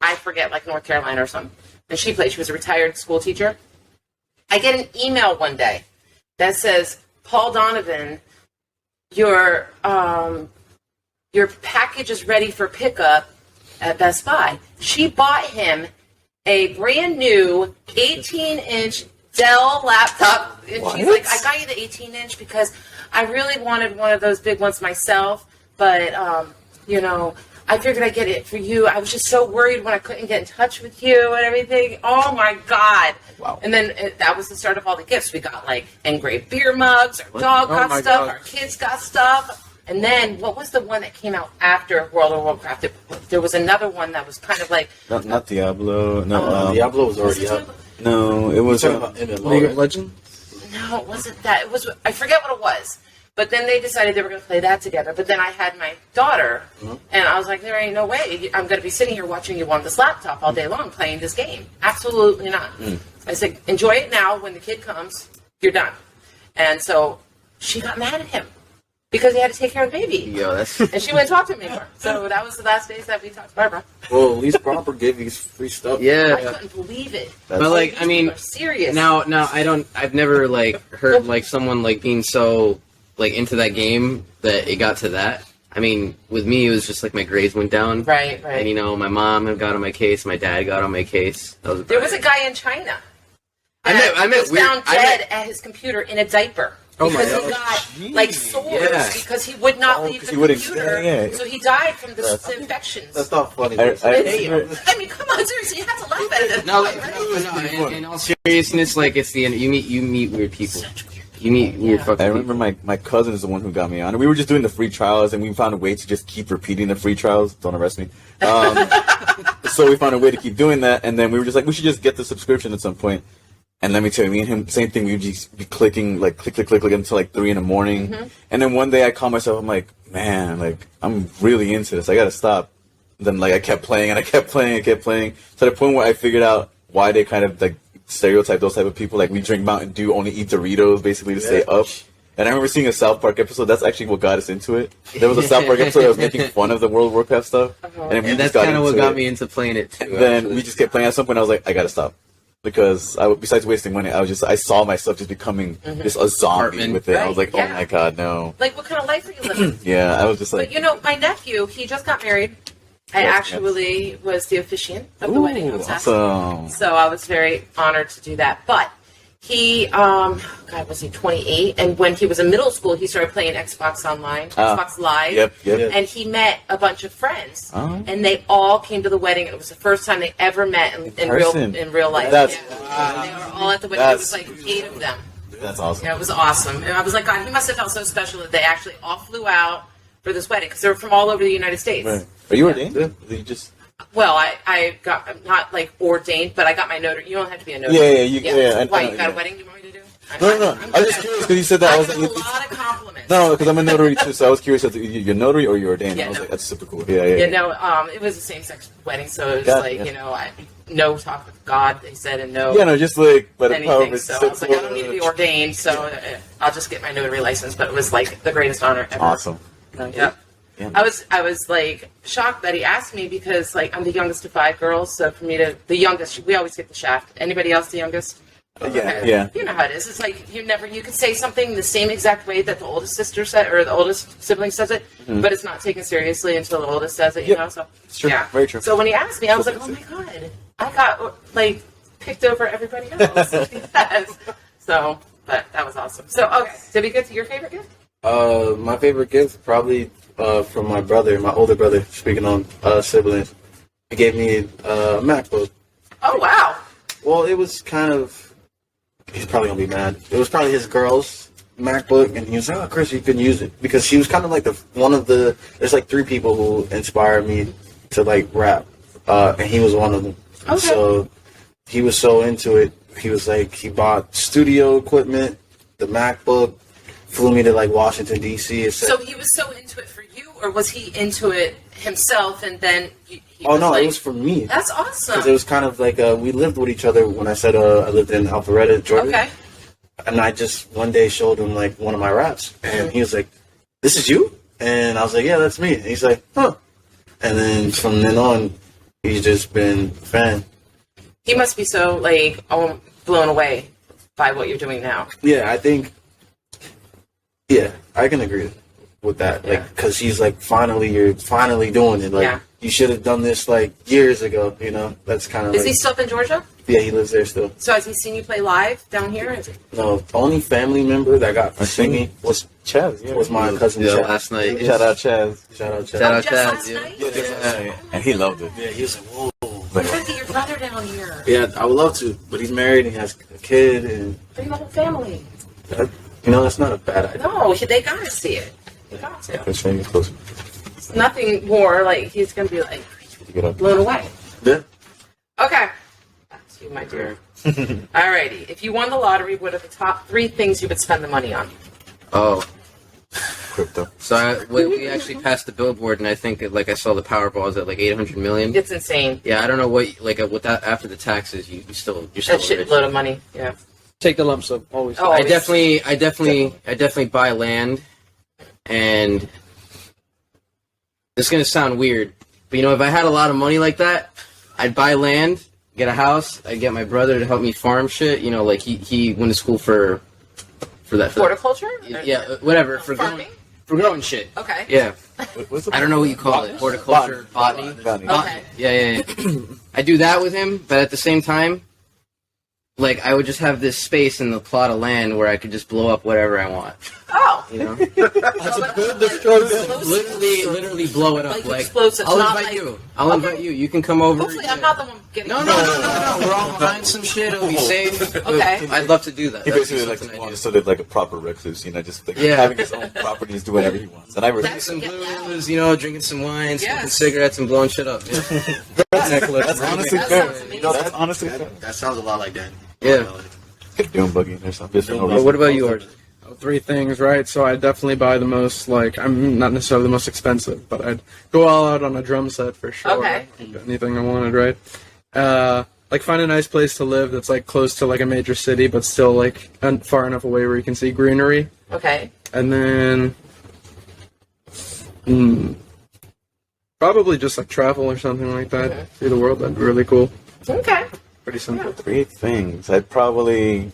I forget, like North Carolina or something. And she played. She was a retired school teacher. I get an email one day that says, Paul Donovan, your package is ready for pickup at Best Buy. She bought him a brand new 18-inch Dell laptop. And she's like, I got you the 18-inch because I really wanted one of those big ones myself, but, I figured I'd get it for you. I was just so worried when I couldn't get in touch with you and everything. Oh, my God. Wow. And then that was the start of all the gifts. We got, engraved beer mugs. Our dog got my stuff. God. Our kids got stuff. And then, what was the one that came out after World of Warcraft? There was another one that was kind of like... Not Diablo. No, Diablo was already up. No, it was. Talking about MMO, League right? of Legends? No, it wasn't that. It was... I forget what it was. But then they decided they were going to play that together. But then I had my daughter, and I was like, there ain't no way I'm going to be sitting here watching you on this laptop all day long playing this game. Absolutely not. I said, enjoy it now. When the kid comes, you're done. And so she got mad at him because he had to take care of the baby. Yo, that's And she wouldn't talk to him anymore. So that was the last days that we talked to Barbara. Well, at least Proper gave you free stuff. I yeah. couldn't believe it. But These people are serious. now I've never heard someone being so into that game that it got to that. I mean, with me it was just my grades went down. Right. And my mom got on my case, my dad got on my case. There was a guy in China. I met was found dead at his computer in a diaper. Oh my because he got like sores because he would not leave the computer. So he died from the infections. That's not funny. I mean, come on, seriously, you have to laugh at it. No, in all seriousness, like it's the end. You meet weird people. You meet weird fucking I remember my cousin is the one who got me on it. We were just doing the free trials, and we found a way to just keep repeating the free trials. Don't arrest me. So we found a way to keep doing that, and then we were just like, we should just get the subscription at some point. And let me tell you, me and him, same thing. We would just be clicking, like, click until like 3 a.m. And then one day I called myself, I'm like, man, like, I'm really into this. I gotta stop. Then, like, I kept playing, and I kept playing, to the point where I figured out why they kind of, like, stereotype those type of people. Like, we drink Mountain Dew, only eat Doritos, basically, to stay up. And I remember seeing a South Park episode. That's actually what got us into it. There was a South Park episode that was making fun of the World of Warcraft stuff. And that's kind of what got me into playing it, too. And then we just kept playing. At some point, I was like, I gotta stop. Because besides wasting money, I saw myself just becoming just a zombie with it. Right, I was like, oh my god, no. Like, what kind of life are you living? Yeah, I was just like... But, you know, my nephew, he just got married. I actually was the officiant of the wedding. Awesome. So I was very honored to do that. But he, God, was he 28? And when he was in middle school, he started playing Xbox Online, Xbox Live. Yep. And he met a bunch of friends. And they all came to the wedding. It was the first time they ever met in real life. That's, They were all at the wedding. It was like 8 of them. That's awesome. Yeah, it was awesome. And I was like, God, he must have felt so special that they actually all flew out for this wedding because they were from all over the United States. Right. Are you ordained? You just... Well, I got, I'm not like ordained, but I got my notary. You don't have to be a notary. Yeah. Why, you got a wedding you want me to do? No. I was just curious because you said that. I was got like, a lot of compliments. No, because I'm a notary too, so I was curious if you're notary or you're ordained. I was like, that's super cool. Yeah. It was a same-sex wedding, so it was you know, no talk with God, they said, and no. Yeah, no, just like, but anything. So I was like, I don't need to be ordained, so I'll just get my notary license. But it was like the greatest honor ever. Awesome. Yeah. I was like shocked that he asked me because like I'm the youngest of 5 girls, so for me to the youngest, we always get the shaft. Anybody else the youngest? Yeah. You know how it is. It's like you could say something the same exact way that the oldest sister said or the oldest sibling says it, but it's not taken seriously until the oldest says it. You know, so it's true. Yeah, very true. So when he asked me, I was like, oh my god, I got like picked over everybody else. Yes. So, but that was awesome. So okay, did we get to your favorite gift? My favorite gift probably from my brother, my older brother. Speaking on siblings, he gave me a MacBook. Oh wow! Well, it was kind of. He's probably gonna be mad. It was probably his girl's MacBook, and he was like, "Oh, Chris, you can use it," because she was kind of like there's like 3 people who inspired me to like rap, and he was one of them. Okay. So he was so into it. He was like, he bought studio equipment, the MacBook, flew me to like Washington D.C. So he was so into it for you, or was he into it himself and then? It was for me. That's awesome. Because it was kind of like we lived with each other when I said I lived in Alpharetta, Georgia. Okay. And I just one day showed him like one of my raps, and he was like, "This is you?" And I was like, "Yeah, that's me." And he's like, "Huh." And then from then on, he's just been a fan. He must be so like blown away by what you're doing now. Yeah, I think. Yeah, I can agree with that. Yeah. Like, because he's like, you're finally doing it. Like, you should have done this like years ago. You know, that's kind of. Is he still up in Georgia? Yeah, he lives there still. So has he seen you play live down here? No, the only family member that got to see me was Chaz. Yeah, was my cousin Chaz. Last night. Shout out Chaz. Shout out Chaz. Shout out Chaz. Yeah. And he loved it. Yeah, he was like, whoa. You gotta get your brother down here. Yeah, I would love to, but he's married and he has a kid and. Bring the whole family. That's not a bad idea. No, they gotta see it. They got to. Closer. It's nothing more like he's gonna be like blown away. Yeah. Okay. That's you, my dear. Alrighty. If you won the lottery, what are the top 3 things you would spend the money on? Oh. Crypto. So we actually passed the billboard, and I think I saw the Powerball is at like 800 million. It's insane. Yeah, I don't know what with that after the taxes, you're still that shitload of money. Yeah. Take the lump sum always. Oh, I definitely buy land, and this is gonna sound weird, but if I had a lot of money like that, I'd buy land, get a house, I'd get my brother to help me farm shit. Like he went to school for that horticulture. Yeah, whatever for farming. Growing shit. Okay. Yeah. I don't know what you call it. Horticulture, botany. Okay. Yeah. I do that with him, but at the same time, like I would just have this space in the plot of land where I could just blow up whatever I want. Oh. You know, That's a good destroyer. literally blow it up. Like explosives, I'll not invite like- you. I'll invite you. You can come over. Hopefully, I'm not the one getting. No. We're all behind some shit. It'll be safe. Okay. I'd love to do that. He That'd basically be like something I do. understood it like a proper recluse, you know, just like Yeah. having his own properties, do whatever he wants. And I Drinking really some Yeah. booze, you know, drinking some wine, smoking Yes. cigarettes, and blowing shit up. Yeah. Necklace. that's honestly That fair. sounds You know, that's honestly fair. That sounds a lot like that. Yeah. Get Doom Buggy or something. Just for no But reason. what about yours? Three things, right? So I definitely buy the most, like, I'm not necessarily the most expensive, but I'd go all out on a drum set for sure. Okay. Anything I wanted, right? Like, find a nice place to live that's, like, close to, like, a major city, but still, like, far enough away where you can see greenery. Okay. And then, probably just, like, travel or something like that. See the world, that'd be really cool. Okay. Pretty simple. Three things. I'd probably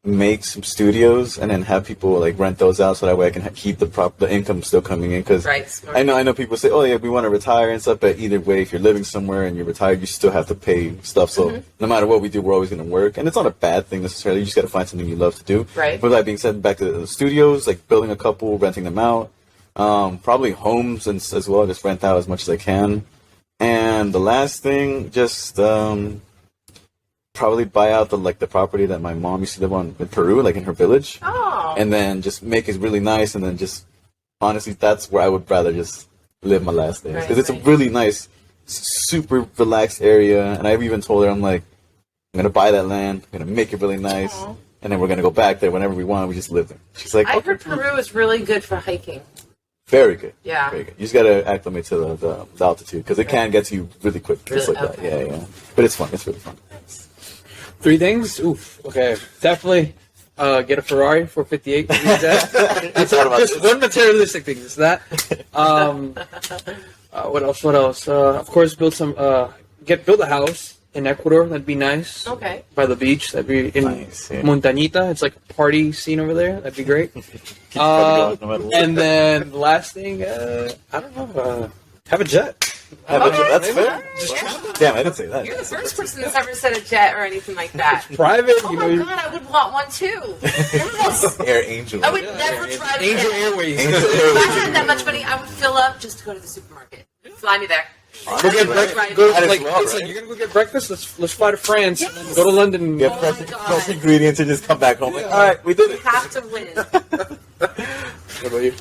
make some studios and then have people like rent those out so that way I can keep the income still coming in. Because Right. Smart. I know people say, oh yeah, we want to retire and stuff, but either way, if you're living somewhere and you're retired, you still have to pay stuff. So no matter what we do, we're always going to work, and it's not a bad thing necessarily. You just got to find something you love to do. Right. But that being said, back to the studios, like building a couple, renting them out, probably homes and as well, just rent out as much as I can. And the last thing, just probably buy out the property that my mom used to live on in Peru, like in her village, Oh. and then just make it really nice, and then just honestly, that's where I would rather just live my last days because it's a really nice, super relaxed area. And I've even told her, I'm like, I'm gonna buy that land, I'm gonna make it really nice, and then we're gonna go back there whenever we want. We just live there. She's like, I heard Peru is really good for hiking. very good. Yeah. Very good. You just gotta acclimate to the altitude because it can get to you really quick, just like that. Okay. Yeah. But it's fun. It's really fun. Three things? Oof. Okay. Definitely get a Ferrari 458. It's just one materialistic thing. Is that? What else? What else? Of course, build a house in Ecuador. That'd be nice. Okay. By the beach. That'd be in Nice, yeah. Montañita. It's like a party scene over there. That'd be great. Keep going no matter what. And then the last thing, I don't know. Have a jet. That's fair. Damn, I didn't say that. You're the first person that's ever said a jet or anything like that. Private. Oh You my know. god, I would want one too. Yes. Air Angel. I would never try to Angel jet. Airways. Angel If I Airways. had that much money, I would fill up just to go to the supermarket. Fly me there. Go get breakfast. Right. Go, That is like, well, listen, right? you're gonna go get breakfast. Let's fly to France. Yes. And then go to London. Get Oh fresh, my God. fresh ingredients and just come back home. Like, all right, we did You it. have to win. What about you?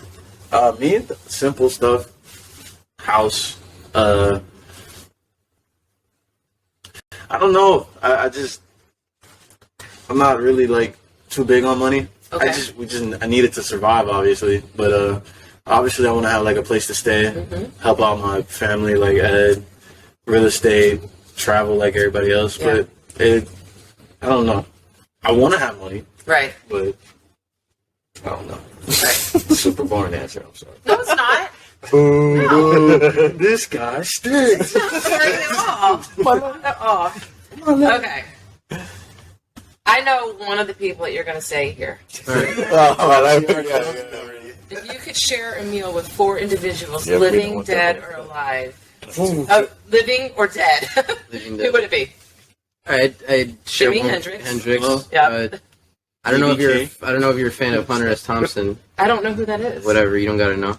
Me, simple stuff. House. I don't know. I'm not really like too big on money. Okay. I need it to survive, obviously. But obviously, I want to have like a place to stay, help out my family, like ed, real estate, travel like everybody else. Yeah. But I don't know. I want to have money, Right. but I don't know. Right. Super boring answer. I'm sorry. No, it's not. This guy stinks. Okay. I know one of the people that you're going to say here. If you could share a meal with 4 individuals, Yeah, we know living, what dead, that or alive, living or dead, Living who dead. would it be? I'd share Jimi one- Hendrix. Hendrix. Yeah. I don't know if BBK. I don't know if you're a fan of Hunter S. Thompson. I don't know who that is. Whatever, you don't gotta know.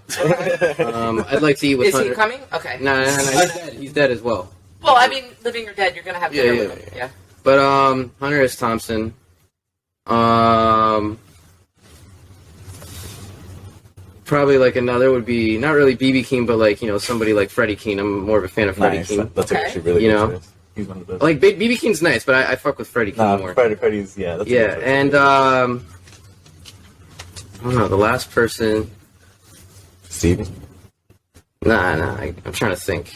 I'd like to eat with Is Hunter. he coming? Okay. No, he's dead. He's dead as well. Well, I mean, living or dead, you're going to have dinner with him. Yeah. But Hunter S. Thompson. Probably like another would be not really BB King, but like somebody like Freddie King. I'm more of a fan of Freddie Nice. King. That's Okay. actually really You good. know? choice. He's one of the best. Like BB King's nice, but I fuck with Freddie King more. Freddy's, yeah. That's a Yeah, good choice. and I don't know, the last person. Steven. Nah, I'm trying to think.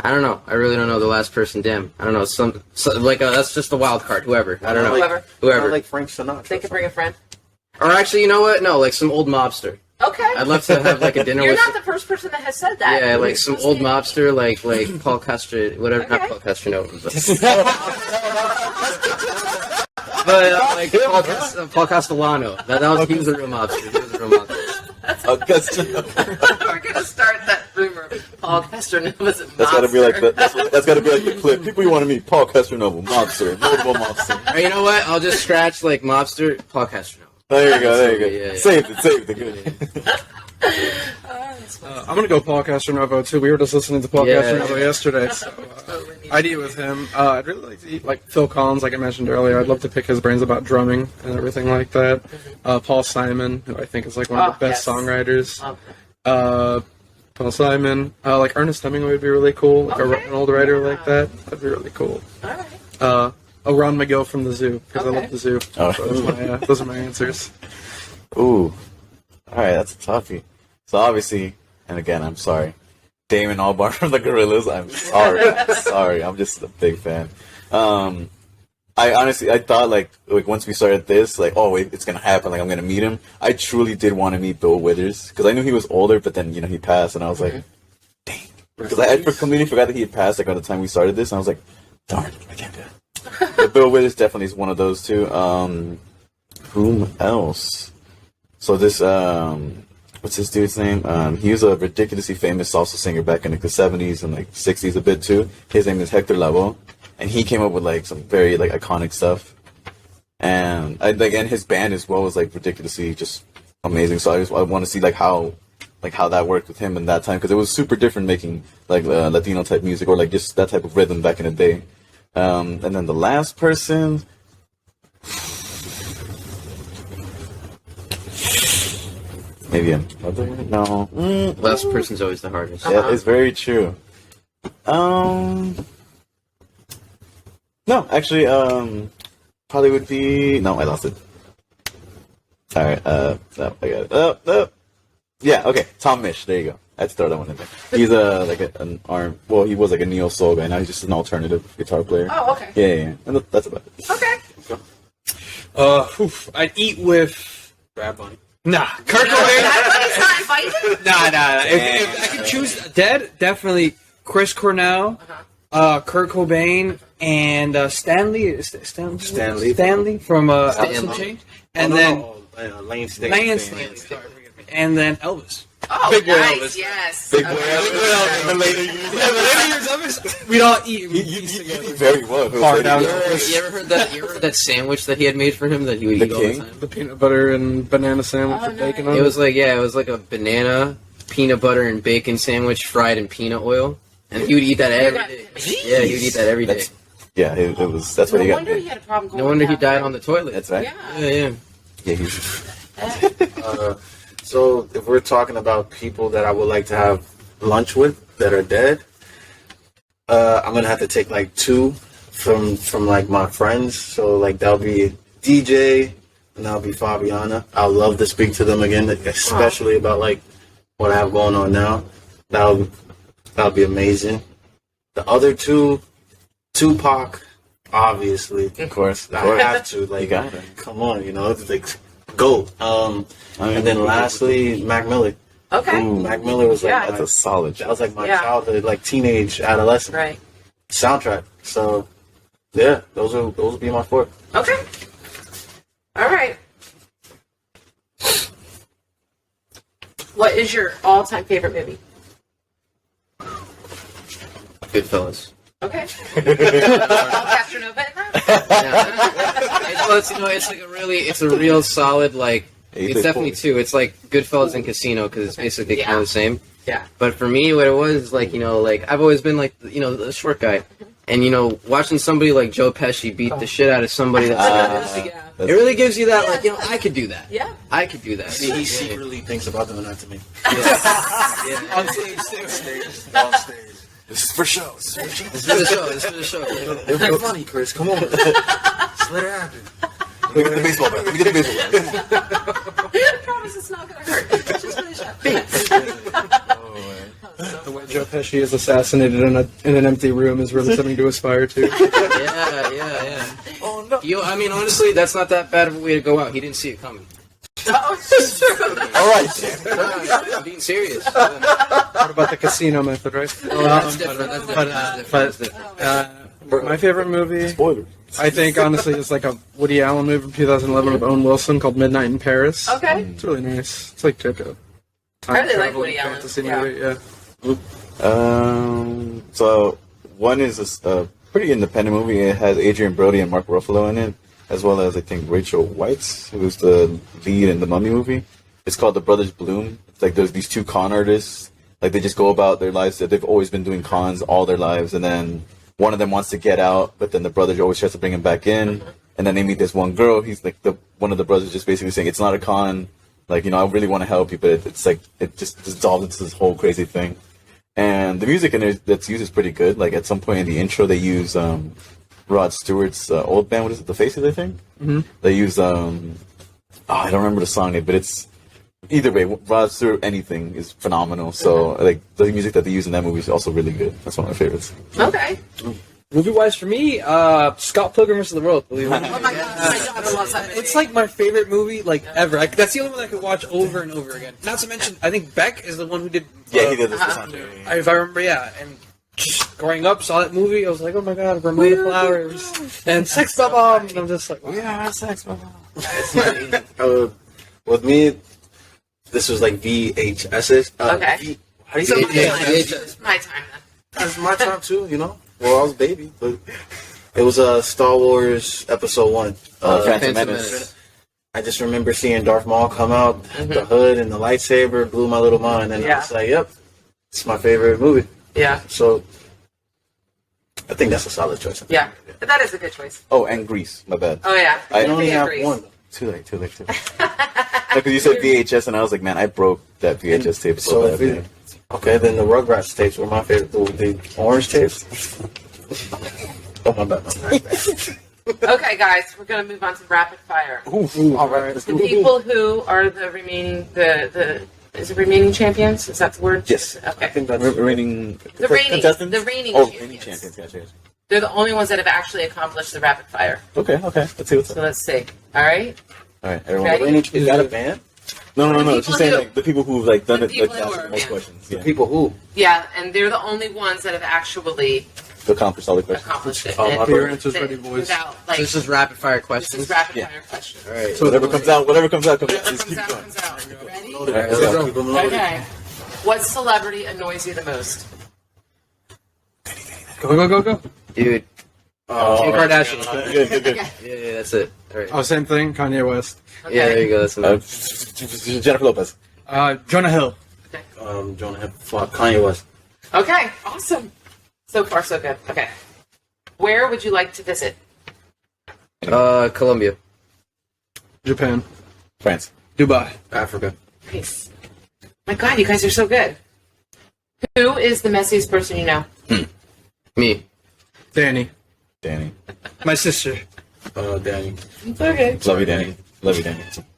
I don't know. I really don't know the last person. Damn, I don't know. That's just the wild card. Whoever. I don't know. Whoever. I like Frank Sinatra. They could bring a friend. Or actually, you know what? No, like some old mobster. Okay. I'd love to have like a dinner You're with. not the first person that has said that. Yeah, like some old mobster, like Paul Castro, whatever. Okay. Not Paul Castro, no. But like Paul Castellano. He was a real mobster. Paul Castronova. We're gonna start that rumor. Paul Castronova's a mobster. That's gotta be like that's gotta be like the clip. People you want to meet: Paul Castronova, mobster, notable mobster. Or you know what? I'll just scratch like mobster Paul Castronova. There you go. There you go. Yeah. Saved it. Good. I'm gonna go Paul Castronova too. We were just listening to Paul Yeah. Castronova yesterday. So, idea with him. I'd really like to eat like Phil Collins, like I mentioned earlier. I'd love to pick his brains about drumming and everything like that. Paul Simon, who I think is like one of the best songwriters. Paul Simon, like Ernest Hemingway would be really cool. Like an old writer like that. That'd be really cool. All right. Ron McGill from the Zoo because I love the Zoo. Oh. So those are my answers. Ooh. All right, that's a toughie. So obviously, and again, I'm sorry, Damon Albarn from the Gorillaz. I'm sorry. I'm just a big fan. I thought like once we started this, like, oh wait, it's gonna happen. Like I'm gonna meet him. I truly did want to meet Bill Withers because I knew he was older, but then he passed, and I was like, dang, because I completely forgot that he had passed like by the time we started this, and I was like, darn, I can't do it. But Bill Withers definitely is one of those two. Whom else? So this what's this dude's name? He was a ridiculously famous salsa singer back in like the 70s and like 60s a bit too. His name is Hector Lavoe, and he came up with like some very like iconic stuff. And and his band as well was like ridiculously just amazing. So I want to see like how that worked with him in that time because it was super different making like Latino type music or like just that type of rhythm back in the day. And then the last person. Maybe another? No. Last person's always the hardest. Yeah, it's very true. No, actually, probably would be. No, I lost it. All right. No, I got it. Yeah. Okay. Tom Misch. There you go. I had to throw that one in there. He's an arm. Well, he was like a neo soul guy. Now he's just an alternative guitar player. Oh, okay. Yeah. And that's about it. Okay. I'd eat with Bad Bunny. Nah, Kurt Cobain. Everybody's not invited? Nah. If I could choose dead, definitely Chris Cornell, Kurt Cobain, and Stanley from Alice in Chains, and then Lane Staley. and then Elvis. Oh, Big boy nice. Elvis. Yes. Big boy Elvis. The later years. Yeah, but later years Elvis, we'd all eat. You eat very well. Far down. You ever heard that sandwich that he had made for him that he would The eat all the King? time? The peanut butter and banana sandwich with bacon on it. It was like a banana, peanut butter, and bacon sandwich fried in peanut oil, and he would eat that every day. Yeah, he would eat that every day. Yeah, it was. That's what No he got. wonder he had a problem going No wonder he down. died on the toilet. That's right. Yeah. Yeah. Yeah, So if we're talking about people that I would like to have lunch with that are dead, I'm gonna have to take like two from like my friends. So like that'll be DJ and that'll be Fabiana. I'd love to speak to them again, especially about like what I have going on now. That'll be amazing. The other two, Tupac, obviously. of course. I have to. Like, got it. come on, it's like go. And then lastly, Mac Miller. Okay. Mac Miller was like Yeah. That's a solid that was like my Yeah. childhood, like teenage, adolescent Right. soundtrack. So yeah, those will be my four. Okay. All right. What is your all-time favorite movie? Goodfellas. Okay. Castronova in that? It's a real solid like. Yeah, you It's pick definitely four. two. It's like Goodfellas and Casino because it's basically kind Yeah. of the same. Yeah. But for me, what it was is like I've always been like the short guy, and watching somebody like Joe Pesci beat the shit out of somebody that's Yeah. it really gives you that like I could do that. Yeah. I could do that. He secretly thinks about doing that to me. On stage. On stage. This is for show. This is the show. This is the show. It'll be funny, Chris. Come on. Just let it happen. Let me get the baseball bat. Come on. I promise it's not going to hurt. Just finish up. The way Joe Pesci is assassinated in an empty room is really something to aspire to. Yeah. Oh no. I mean, honestly, that's not that bad of a way to go out. He didn't see it coming. Oh, it's true. All right. I'm being serious. What about the casino method, right? That's different. That's different. My favorite movie, Spoiler. I think, honestly, is like a Woody Allen movie from 2011 with Owen Wilson called Midnight in Paris. Okay. It's really nice. It's like Jojo. I really like traveling Woody Allen. fantasy Yeah. movie, So one is a pretty independent movie. It has Adrian Brody and Mark Ruffalo in it, as well as I think Rachel Weisz, who's the lead in the Mummy movie. It's called The Brothers Bloom. It's like there's these two con artists. Like they just go about their lives. They've always been doing cons all their lives, and then one of them wants to get out, but then the brother always tries to bring him back in. And then they meet this one girl. He's like one of the brothers just basically saying it's not a con. Like, you know, I really want to help you, but it's like it just dissolves into this whole crazy thing. And the music in it that's used is pretty good. Like at some point in the intro, they use Rod Stewart's old band. What is it? The Faces, I think. Mm-hmm. They use I don't remember the song name, but it's either way. Rod Stewart anything is phenomenal. So like the music that they use in that movie is also really good. That's one of my favorites. Okay. Movie-wise for me, Scott Pilgrim vs. the World. Believe it or not. Oh my god, I love that movie. It's like my favorite movie, like ever. Like, that's the only one I could watch over and over again. Not to mention, I think Beck is the one who did. Yeah, he did this soundtrack. If I remember, yeah. And just growing up, saw that movie, I was like, oh my god, Ramona Flowers and Sex Bomb. And I'm just like, We are Sex Bomb. With me, this was like VHS's. Okay. How do you say It's VHS? my time then. That's my time too, you know. Well, I was a baby, but it was Star Wars Episode 1. Phantom Menace. I just remember seeing Darth Maul come out, the hood and the lightsaber blew my little mind, and I was like, "Yep, it's my favorite movie." Yeah. So I think that's a solid choice. Yeah. But that is a good choice. Oh, and Grease. My bad. Oh yeah. I only Anthony have agrees. one. Too late. Because you said VHS, and I was like, man, I broke that VHS tape so So bad. okay, then the Rugrats tapes were my favorite. The orange tapes. Oh my bad. Okay, guys, we're gonna move on to rapid fire. All right. The people who are the remaining is it remaining champions? Is that the word? Yes. I Okay. think that's Reigning The reigning contestants? champions. Reigning champions. Gotcha. They're the only ones that have actually accomplished the rapid fire. Okay. Let's see what's So up. let's see. All right. All right, everyone. Ready? Is that a band? No. The It's just saying people like the people who've like done the it, people like who asked are- the most yeah. questions. The Yeah. people who? Yeah, and they're the only ones that have actually To accomplish all the questions. accomplished it. Oh, And my Your bad. answer's they- ready, boys. Without, like, this is rapid fire this questions. is rapid Yeah. fire questions. All right. So whatever comes out. Whatever Just keep comes going. out, comes out. Ready? All right, let's go. Keep them loaded. Okay. What celebrity annoys you the most? Go. Dude. Kim Kardashian. Good. Yeah, that's it. All right. Oh, same thing. Kanye West. Okay. Yeah, there you go. That's it. Jennifer Lopez. Jonah Hill. Jonah Hill, Kanye West. Okay, awesome. So far, so good. Okay. Where would you like to visit? Colombia. Japan. France. Dubai. Africa. Nice. My God, you guys are so good. Who is the messiest person you know? Me. Danny. Danny. My sister. Danny. Okay. Love you, Danny.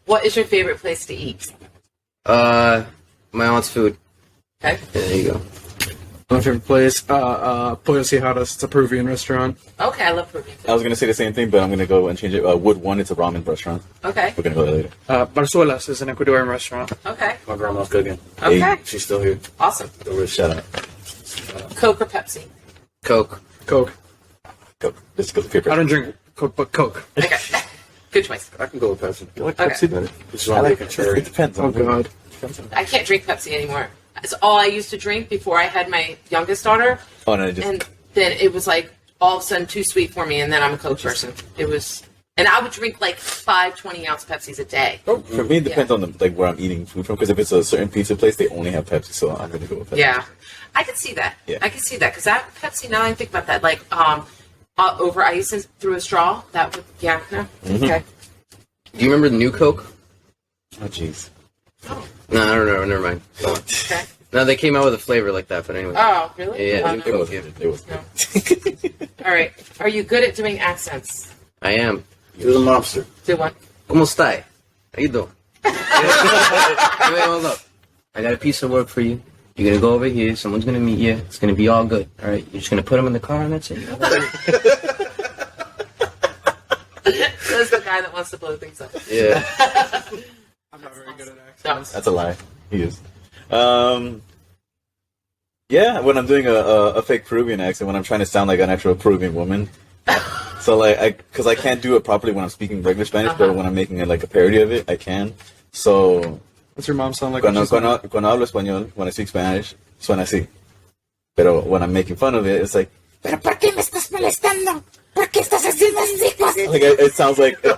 What is your favorite place to eat? My aunt's food. Okay. Yeah, there you go. My favorite place. Pollo Cijadas. It's a Peruvian restaurant. Okay, I love Peruvian I food. was gonna say the same thing, but I'm gonna go and change it. Wood One. It's a ramen restaurant. Okay. We're gonna go there later. Barzuelas is an Ecuadorian restaurant. Okay. My grandma's cooking. Okay. Hey. She's still here. Awesome. Shout out. Coke or Pepsi? Coke. Coke. Go. Let's go. Paper. I don't drink Coke, but Coke. Okay. Good choice. I can go with Pepsi. You like Okay. Pepsi better? This is what I'm making sure. It depends. Oh God. I can't drink Pepsi anymore. It's all I used to drink before I had my youngest daughter, Oh no, just and then it was like all of a sudden too sweet for me, and then I'm a Coke person. It was, and I would drink like 5 20-ounce Pepsis a day. for me, it depends on the like where I'm eating food from. Because if it's a certain pizza place, they only have Pepsi, so I'm gonna go with Pepsi. Yeah, I could see that. Yeah. I could see that because that Pepsi. Now that I think about that, like over ice and through a straw. That would, yeah, no, okay. Do you remember the new Coke? Oh jeez. No, I don't know. Never mind. Okay. No, they came out with a flavor like that, but anyway. Oh, really? Yeah, No. It was. Yeah. It was. No. All right. Are you good at doing accents? I am. You're the mobster. Do one. ¿Cómo está? How you doing? Wait, hold up. I got a piece of work for you. You're gonna go over here. Someone's gonna meet you. It's gonna be all good. All right. You're just gonna put them in the car, and that's it. That's the guy that wants to blow things up. Yeah. I'm not very good at No. accents. That's a lie. He is. Yeah, when I'm doing a fake Peruvian accent, when I'm trying to sound like an actual Peruvian woman. So like, because I can't do it properly when I'm speaking regular Spanish, but when I'm making it like a parody of it, I can. So What's your mom sound like? Cuando hablo español, when I speak Spanish, suena así. Pero when I'm making fun of it, it's like, ¿pero por qué me estás molestando? ¿Por qué estás haciendo así? Like, it sounds like an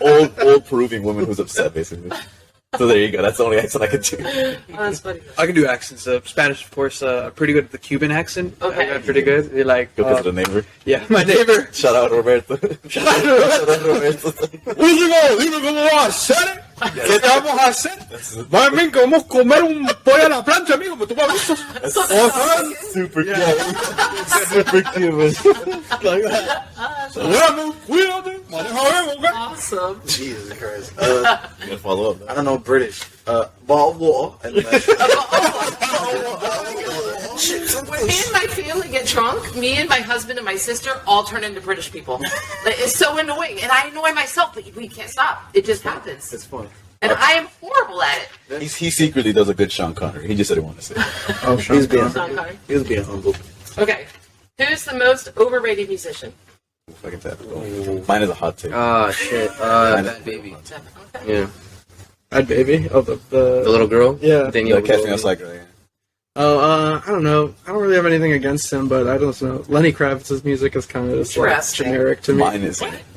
old Peruvian woman who's upset, basically. So there you go. That's the only accent I can do. Oh, that's funny. I can do accents. Spanish, of course. Pretty good at the Cuban accent. Okay. I'm pretty good. You're like, Go visit a neighbor. yeah, my neighbor. Shout out Roberto. Shout out Roberto. Dime cómo vas a hacer. ¿Qué te vamos a hacer? Mami, que vamos a comer un pollo a la plancha, amigo. Pero tú me has visto. Super cute. Super cute. Like that. Cuídate. Maneja bien, ¿ok? Awesome. Jesus Christ. You gotta follow up. I don't know British. Bottled water. And When me and my family get drunk, me and my husband and my sister all turn into British people. Like, it's so annoying, and I annoy myself, but we can't stop. It just happens. it's fun. And I am horrible at it. He secretly does a good Sean Connery. He just didn't want to say it. Oh, He was being, Sean Connery. he was being humble. Okay. Who's the most overrated musician? Fucking that. Mine is a hot take. Oh shit. That baby. Okay. Yeah. Bad Baby. Oh, The little girl. Yeah. Danielle. Catch Me Outside Girl. Yeah. Oh, I don't know. I don't really have anything against him, but I don't know. Lenny Kravitz's music is kind of just like Interesting. generic to me.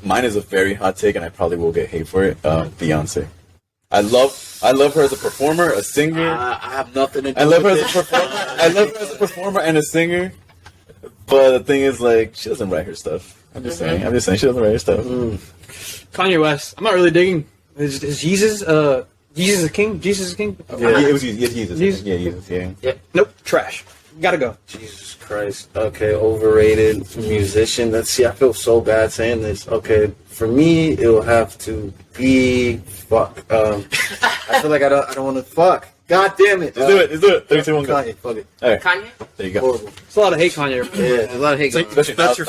Mine is a very hot take, and I probably will get hate for it. Beyonce. I love her as a performer, a singer. I have nothing to do I love her with as a performer. I love her as a performer and a singer. But the thing is, like, she doesn't write her stuff. I'm just saying. She doesn't write her stuff. Kanye West. I'm not really digging. Is Jesus? Jesus is king. Jesus is king. Yeah, it was Jesus. Jesus. Yeah, Jesus. Yeah. Nope. Trash. Gotta go. Jesus Christ. Okay, overrated musician. Let's see, I feel so bad saying this. Okay, for me, it'll have to be fuck. I feel like I don't want to fuck. God damn it. Let's do it. 3, 2, 1, go. Kanye, fuck it. All right. Kanye? There you go. Horrible. There's a lot of hate Kanye. Yeah. There's a lot of hate going on. That's your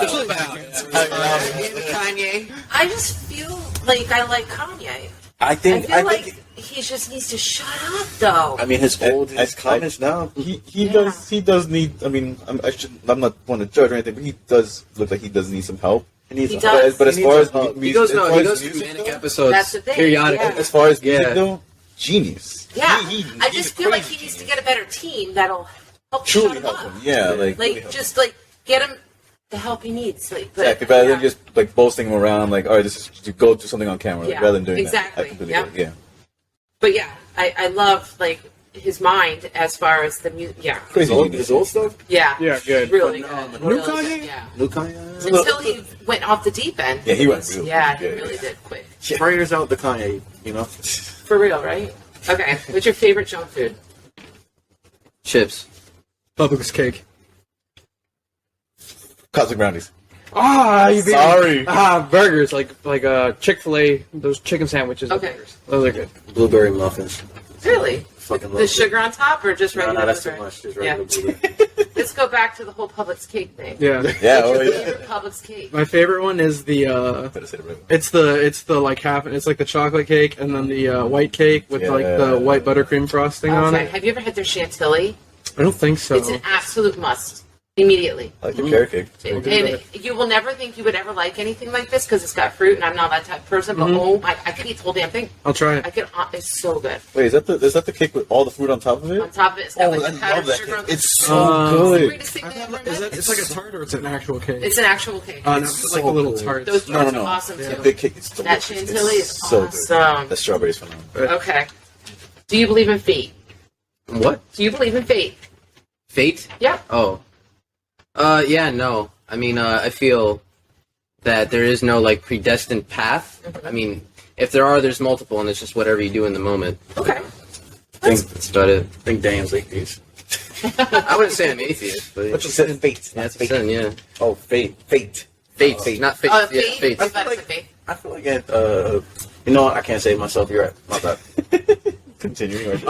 Kanye. I just feel like I like Kanye. I I think. feel like he just needs to shut up, though. I mean, his comments now. He does need. I mean, I'm not want to judge or anything, but he does look like he does need some help. He needs He a- does. But as He far needs as a hug. mu- He goes as far he as goes through music manic though- episodes That's the thing, periodically. yeah. As far as music Yeah. though, genius. Yeah. He- I he's just a feel like crazy he needs to genius. get a better team that'll help Truly shut help up. him. Yeah, like really help Just like get him the help he needs. Like, but, exactly. Rather than yeah. just like boasting him around, like, all right, this is to go do something on camera, like, Yeah, rather than doing exactly. that. I completely Yeah. get it. Yeah. But yeah, I love like his mind as far as the music. Yeah. Crazy His genius. old stuff. Yeah. Yeah, good. Really But good. no, Really Kanye? good, yeah. New Kanye. Until he went off the deep end. Yeah, he went real Yeah, deep. he Yeah, really yeah. did quick. Prayers out to Kanye. You know. For real, right? Okay. What's your favorite junk food? Chips. Publix cake. Cosmic brownies. Ah, you beat me. Sorry. Burgers like Chick-fil-A. Those chicken sandwiches. Okay. Burgers. Those are good. Blueberry muffins. Really? Fucking love The it. sugar on top or just No, regular? that's too blueberry? much. Just Yeah. regular blueberry. Let's go back to the whole Publix cake thing. Yeah. Yeah. Oh, What's your yeah. favorite Publix cake? My favorite one is the Better say it right. it's the like half. It's like the chocolate cake and then the white cake with like Yeah. the white buttercream frosting on Okay. it. Have you ever had their chantilly? I don't think so. It's an absolute must. Immediately. I like the carrot cake. And you will never think you would ever like anything like this because it's got fruit, and I'm not that type of person. But oh my, I could eat the whole damn thing. I'll try I it. could. It's so good. Wait, is that the cake with all the fruit on top of it? On top of it, it's got like I the powdered love that sugar on cake. the It's so Uh, good. sweetest thing I've ever Is met. that, it's like a tart or it's an actual cake? It's an actual cake. No, it's like a little tart. Those No, tarts no, no. are awesome The too. big cake is That delicious. chantilly is It's so awesome. good. The strawberry is phenomenal. Okay. Do you believe in fate? What? Do you believe in fate? Fate? Yeah. Oh. Yeah, no. I mean, I feel that there is no, like, predestined path. I mean, if there are, there's multiple, and it's just whatever you do in the moment. Okay. That's about it. I think Daniel's atheist. I wouldn't say I'm atheist, but But you said fate. that's a sin, yeah. Oh, fate. Fate. Fate, not fate. Oh, Yeah, fate. fate. I thought it was fate. I feel like it, you know what? I can't save myself. You're right. My bad. Continuing.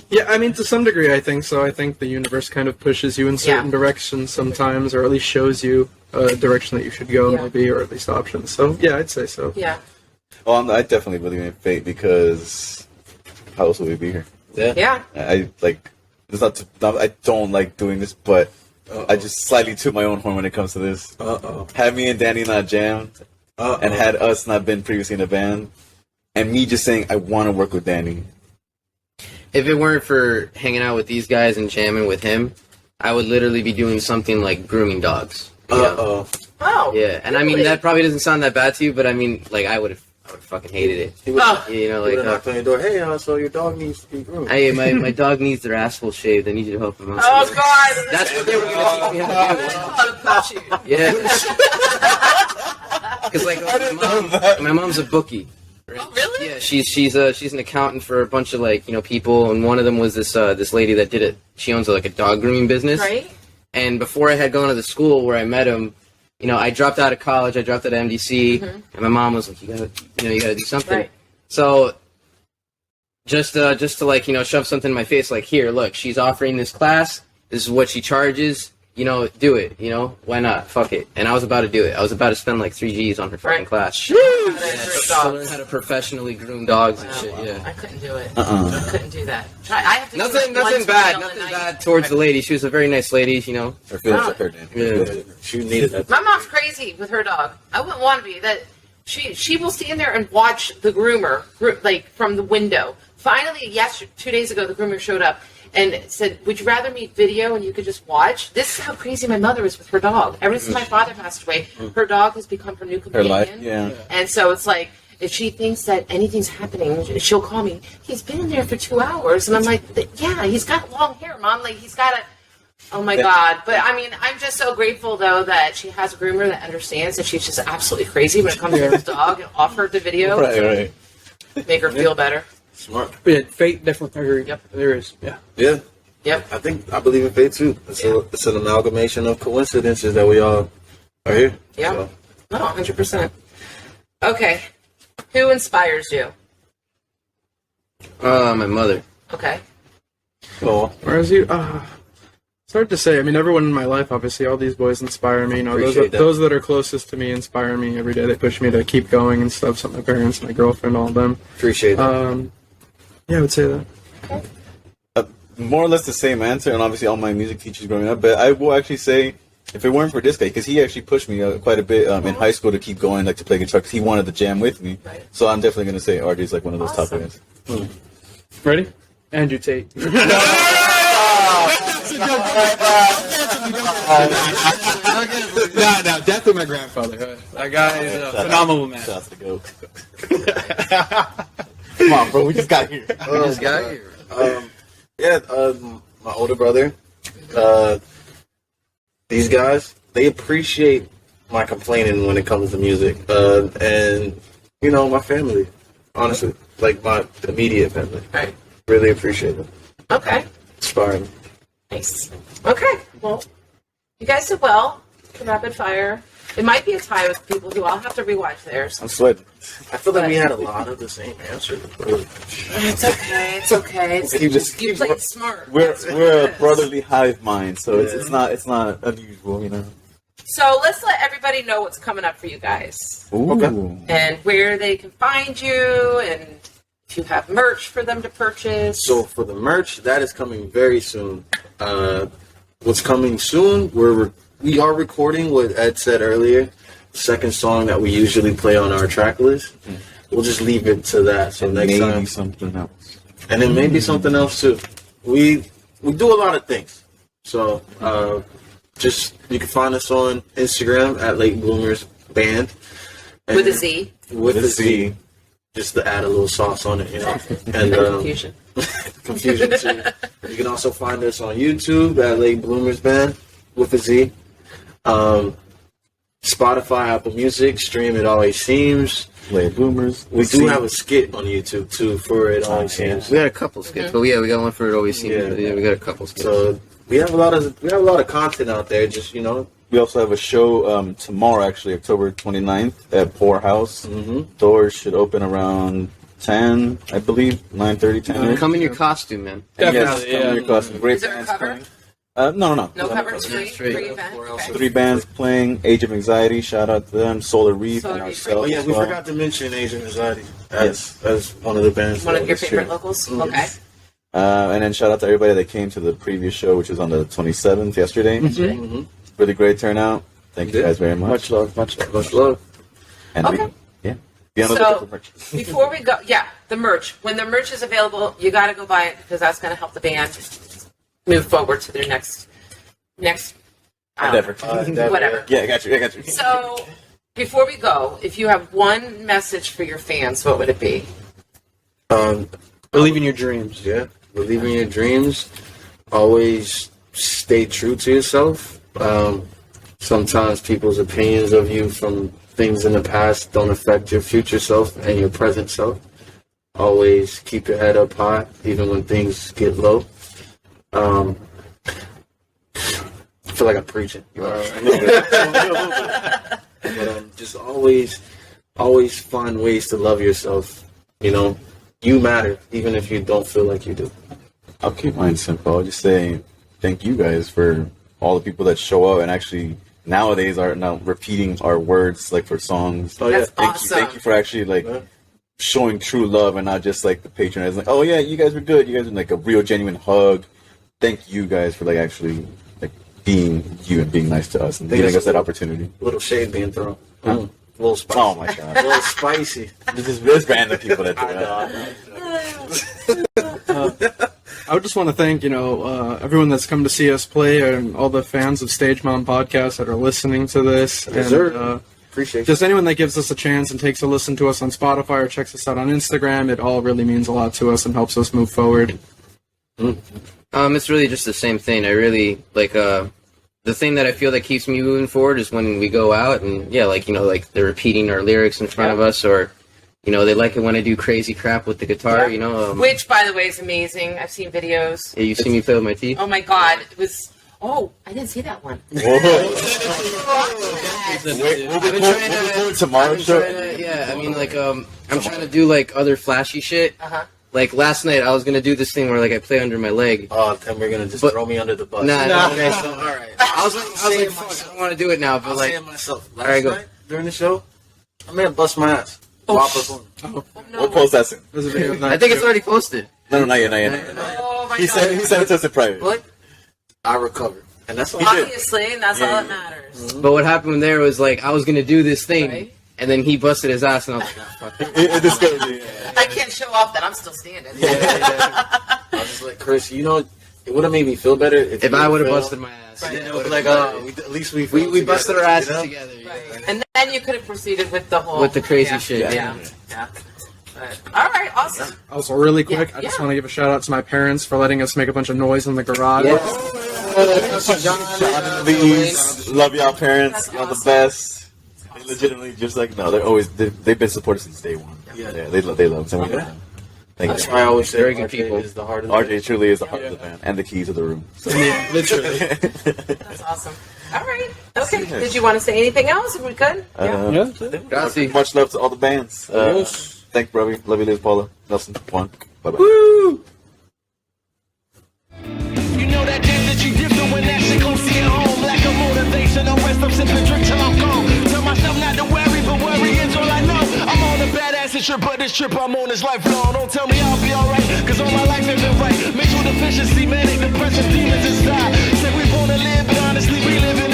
Yeah, I mean, to some degree, I think so. I think the universe kind of pushes you in certain Yeah. directions sometimes, or at least shows you a direction that you should go, Yeah. maybe, or at least options. So, yeah, I'd say so. Yeah. I definitely believe in fate because how else would we be here? Yeah. I like. It's not. I don't like doing this, but I just slightly toot my own horn when it comes to this. Had me and Danny not jammed, and had us not been previously in a band, and me just saying I want to work with Danny. if it weren't for hanging out with these guys and jamming with him, I would literally be doing something like grooming dogs. You know? Oh. Yeah, and I mean, that probably doesn't sound that bad to you, but I mean, like, I would have fucking hated it. He would, You know, he like, would knock on your door. Hey, so your dog needs to be groomed. hey, my dog needs their asshole shaved. I need you to help him out. Oh, God. That's what they were going to teach me how to do. Yeah. Because, like, my mom's a bookie. Oh, really? Yeah, she's an accountant for a bunch of, like, you know, people, and one of them was this lady that did it. She owns like a dog grooming business. Right. And before I had gone to the school where I met him, you know, I dropped out of college. I dropped out of MDC, and my mom was like, you gotta do something. Right. So just to like, you know, shove something in my face, like, here, look, she's offering this class. This is what she charges. You know, do it. You know, why not? Fuck it. And I was about to do it. I was about to spend like 3 G's on her fucking class. To learn how to professionally groom dogs and shit. Yeah. I couldn't do it. I couldn't do that. I have to Nothing bad towards the lady. She was a very nice lady, you know. Her feelings are hurt. Yeah. She needed that. My mom's crazy with her dog. I wouldn't want to be. That she will stand there and watch the groomer, like, from the window. Finally, 2 days ago, the groomer showed up and said, would you rather me video and you could just watch? This is how crazy my mother is with her dog. Ever since my father passed away, her dog has become her new Her companion. life, yeah. And so it's like, if she thinks that anything's happening, she'll call me. He's been in there for 2 hours. And I'm like, yeah, he's got long hair, Mom. Like, he's got a... Oh, my God. But, I mean, I'm just so grateful, though, that she has a groomer that understands that she's just absolutely crazy when it comes to this dog and offer the video. Right. Make her feel better. Smart. Yeah, fate definitely. Yep. There is. Yeah. Yeah. Yep. I believe in fate too. It's an amalgamation of coincidences that we all are here. Yeah. So. No, 100%. Okay. Who inspires you? My mother. Okay. Cool. Whereas you, it's hard to say. I mean, everyone in my life, obviously, all these boys inspire me. You know, those that are closest to me inspire me every day. They push me to keep going and stuff. So my parents, my girlfriend, all of them. Appreciate that. Yeah, I would say that. More or less the same answer, and obviously all my music teachers growing up. But I will actually say, if it weren't for this guy, because he actually pushed me quite a bit in high school to keep going, like to play guitar, because he wanted to jam with me. Right. So I'm definitely going to say RJ's like one of those top guys. Ready? Andrew Tate. No, definitely my grandfather. That guy is a phenomenal man. Shout out to the GOAT. Come on, bro. We just got here. My older brother. These guys, they appreciate my complaining when it comes to music. And, you know, my family, honestly. Like, my immediate family. Right. Really appreciate it. Okay. Inspiring. Nice. Okay. Well, you guys did well. Rapid fire. It might be a tie with people who I'll have to rewatch theirs. I'm sweating. I feel like we had a lot of the same answers. It's okay. It's okay. You played smart. We're That's what a it is. brotherly hive mind, so it's not unusual, you know. So let's let everybody know what's coming up for you guys. Ooh. And where they can find you, and if you have merch for them to purchase. So for the merch, that is coming very soon. What's coming soon? We are recording what Ed said earlier. The second song that we usually play on our track list. We'll just leave it to that. So next Maybe time, something else. and then maybe something else too. We do a lot of things. So just you can find us on Instagram at Late Bloomerz Band. And With a Z. With a Z. Just to add a little sauce on it, you know. And Confusion. confusion too. You can also find us on YouTube at Late Bloomerz Band with a Z. Spotify, Apple Music, stream It Always Seems. Late Bloomerz. We do have a skit on YouTube too for It Always Seems. We got a couple skits, but we got one for It Always Seems. Yeah. We got a couple skits. So we have a lot of content out there. Just We also have a show tomorrow, actually, October 29th at Poorhouse. Doors should open around 10, I believe, 9:30, 10. Come in your costume, man. Yes, come in your costume. Great Is there a bands cover? playing. No. No cover. Straight event. Okay. 3 bands playing. Age of Anxiety, shout out to them. Solar Reef Solar and Reef. ourselves. Oh yeah, as we well. forgot to mention Asian Anxiety as one of the bands. One of your That's favorite true. locals? Okay. And then shout out to everybody that came to the previous show, which was on the 27th yesterday. Really great turnout. Thank you guys very much. Much love. And Okay. be on the lookout for merch. Before we go, the merch. When the merch is available, you got to go buy it because that's going to help the band move forward to their next Endeavor. whatever. Yeah, I got you. So, before we go, if you have one message for your fans, what would it be? Believe in your dreams. Yeah, believe in your dreams. Always stay true to yourself. Sometimes people's opinions of you from things in the past don't affect your future self and your present self. Always keep your head up high, even when things get low. I feel like I'm preaching. But just always find ways to love yourself. You know, you matter, even if you don't feel like you do. I'll keep mine simple. I'll just say thank you guys for all the people that show up and actually nowadays are now repeating our words like for songs. Oh, yeah. That's awesome. Thank you for actually like showing true love and not just like the patronizing. Like, oh yeah, you guys were good. You guys were like a real genuine hug. Thank you guys for like actually like being you and being nice to us and giving us that opportunity. A little shade being thrown. A little spicy. Oh my god. A little spicy. There's random people that do that. I would just want to thank, everyone that's come to see us play and all the fans of Stage Mom Podcast that are listening to this. Yes, and, sir. Appreciate just anyone that gives us a chance and takes a listen to us on Spotify or checks us out on Instagram. It all really means a lot to us and helps us move forward. It's really just the same thing. I really like the thing that I feel that keeps me moving forward is when we go out and like they're repeating our lyrics in front of us, or they like it when I do crazy crap with the guitar. Which, by the way, is amazing. I've seen videos. Yeah, you see me play with my teeth. Oh my god, it was. Oh, I didn't see that one. Tomorrow show. I'm trying to do like other flashy shit. Like last night, I was gonna do this thing where like I play under my leg. Oh, then we're gonna just throw me under the bus. Okay, so all right. I was like, fuck, I don't want to do it now, but like, myself. all right, go. Night, during the show, I may have bust my ass. We'll post that soon. There's a video of that I think it's too. already posted. No, not yet. Oh my He god. said it to us in private. What? I recovered, and that's all. Obviously, and that's all that matters. But what happened there was like I was gonna do this thing, Right. and then he busted his ass, and I was like, oh, fuck. It discouraged me. I can't show off that I'm still standing. I was just like, Chris, it would have made me feel better if If I would have fell. busted my ass. Right. Then it would be like, at least we We busted our asses together. together. Yeah. Right. And then you could have proceeded with the whole With the crazy shit, Yeah. But, all right, awesome. Also, really quick, I just yeah. want to give a shout out to my parents for letting us make a bunch of noise in the garage. Please, love y'all parents. That's Y'all the awesome. best. They legitimately just like they've been supported since day one. Yeah. they love us and we love them. Thank That's you. why I always say Very good RJ people. is the heart of the RJ truly is the heart of the band and the keys of the room. So. Literally. That's awesome. All right. Okay. Did you want to say anything else? Are we good? Grazie. Much love to all the bands. Thanks, brother. Love you, Liz, Paula, Nelson, Juan. Bye bye. You know that day that you different when that shit close to your home. Lack of motivation, no rest, I'm sipping drink till I'm gone. Tell myself not to worry, but worry is all I know. I'm on a badass trip, but this trip I'm on is lifelong. Don't tell me I'll be alright, cause all my life ain't been right. Mental deficiency, manic depression, demons inside. Say we wanna live, but honestly we living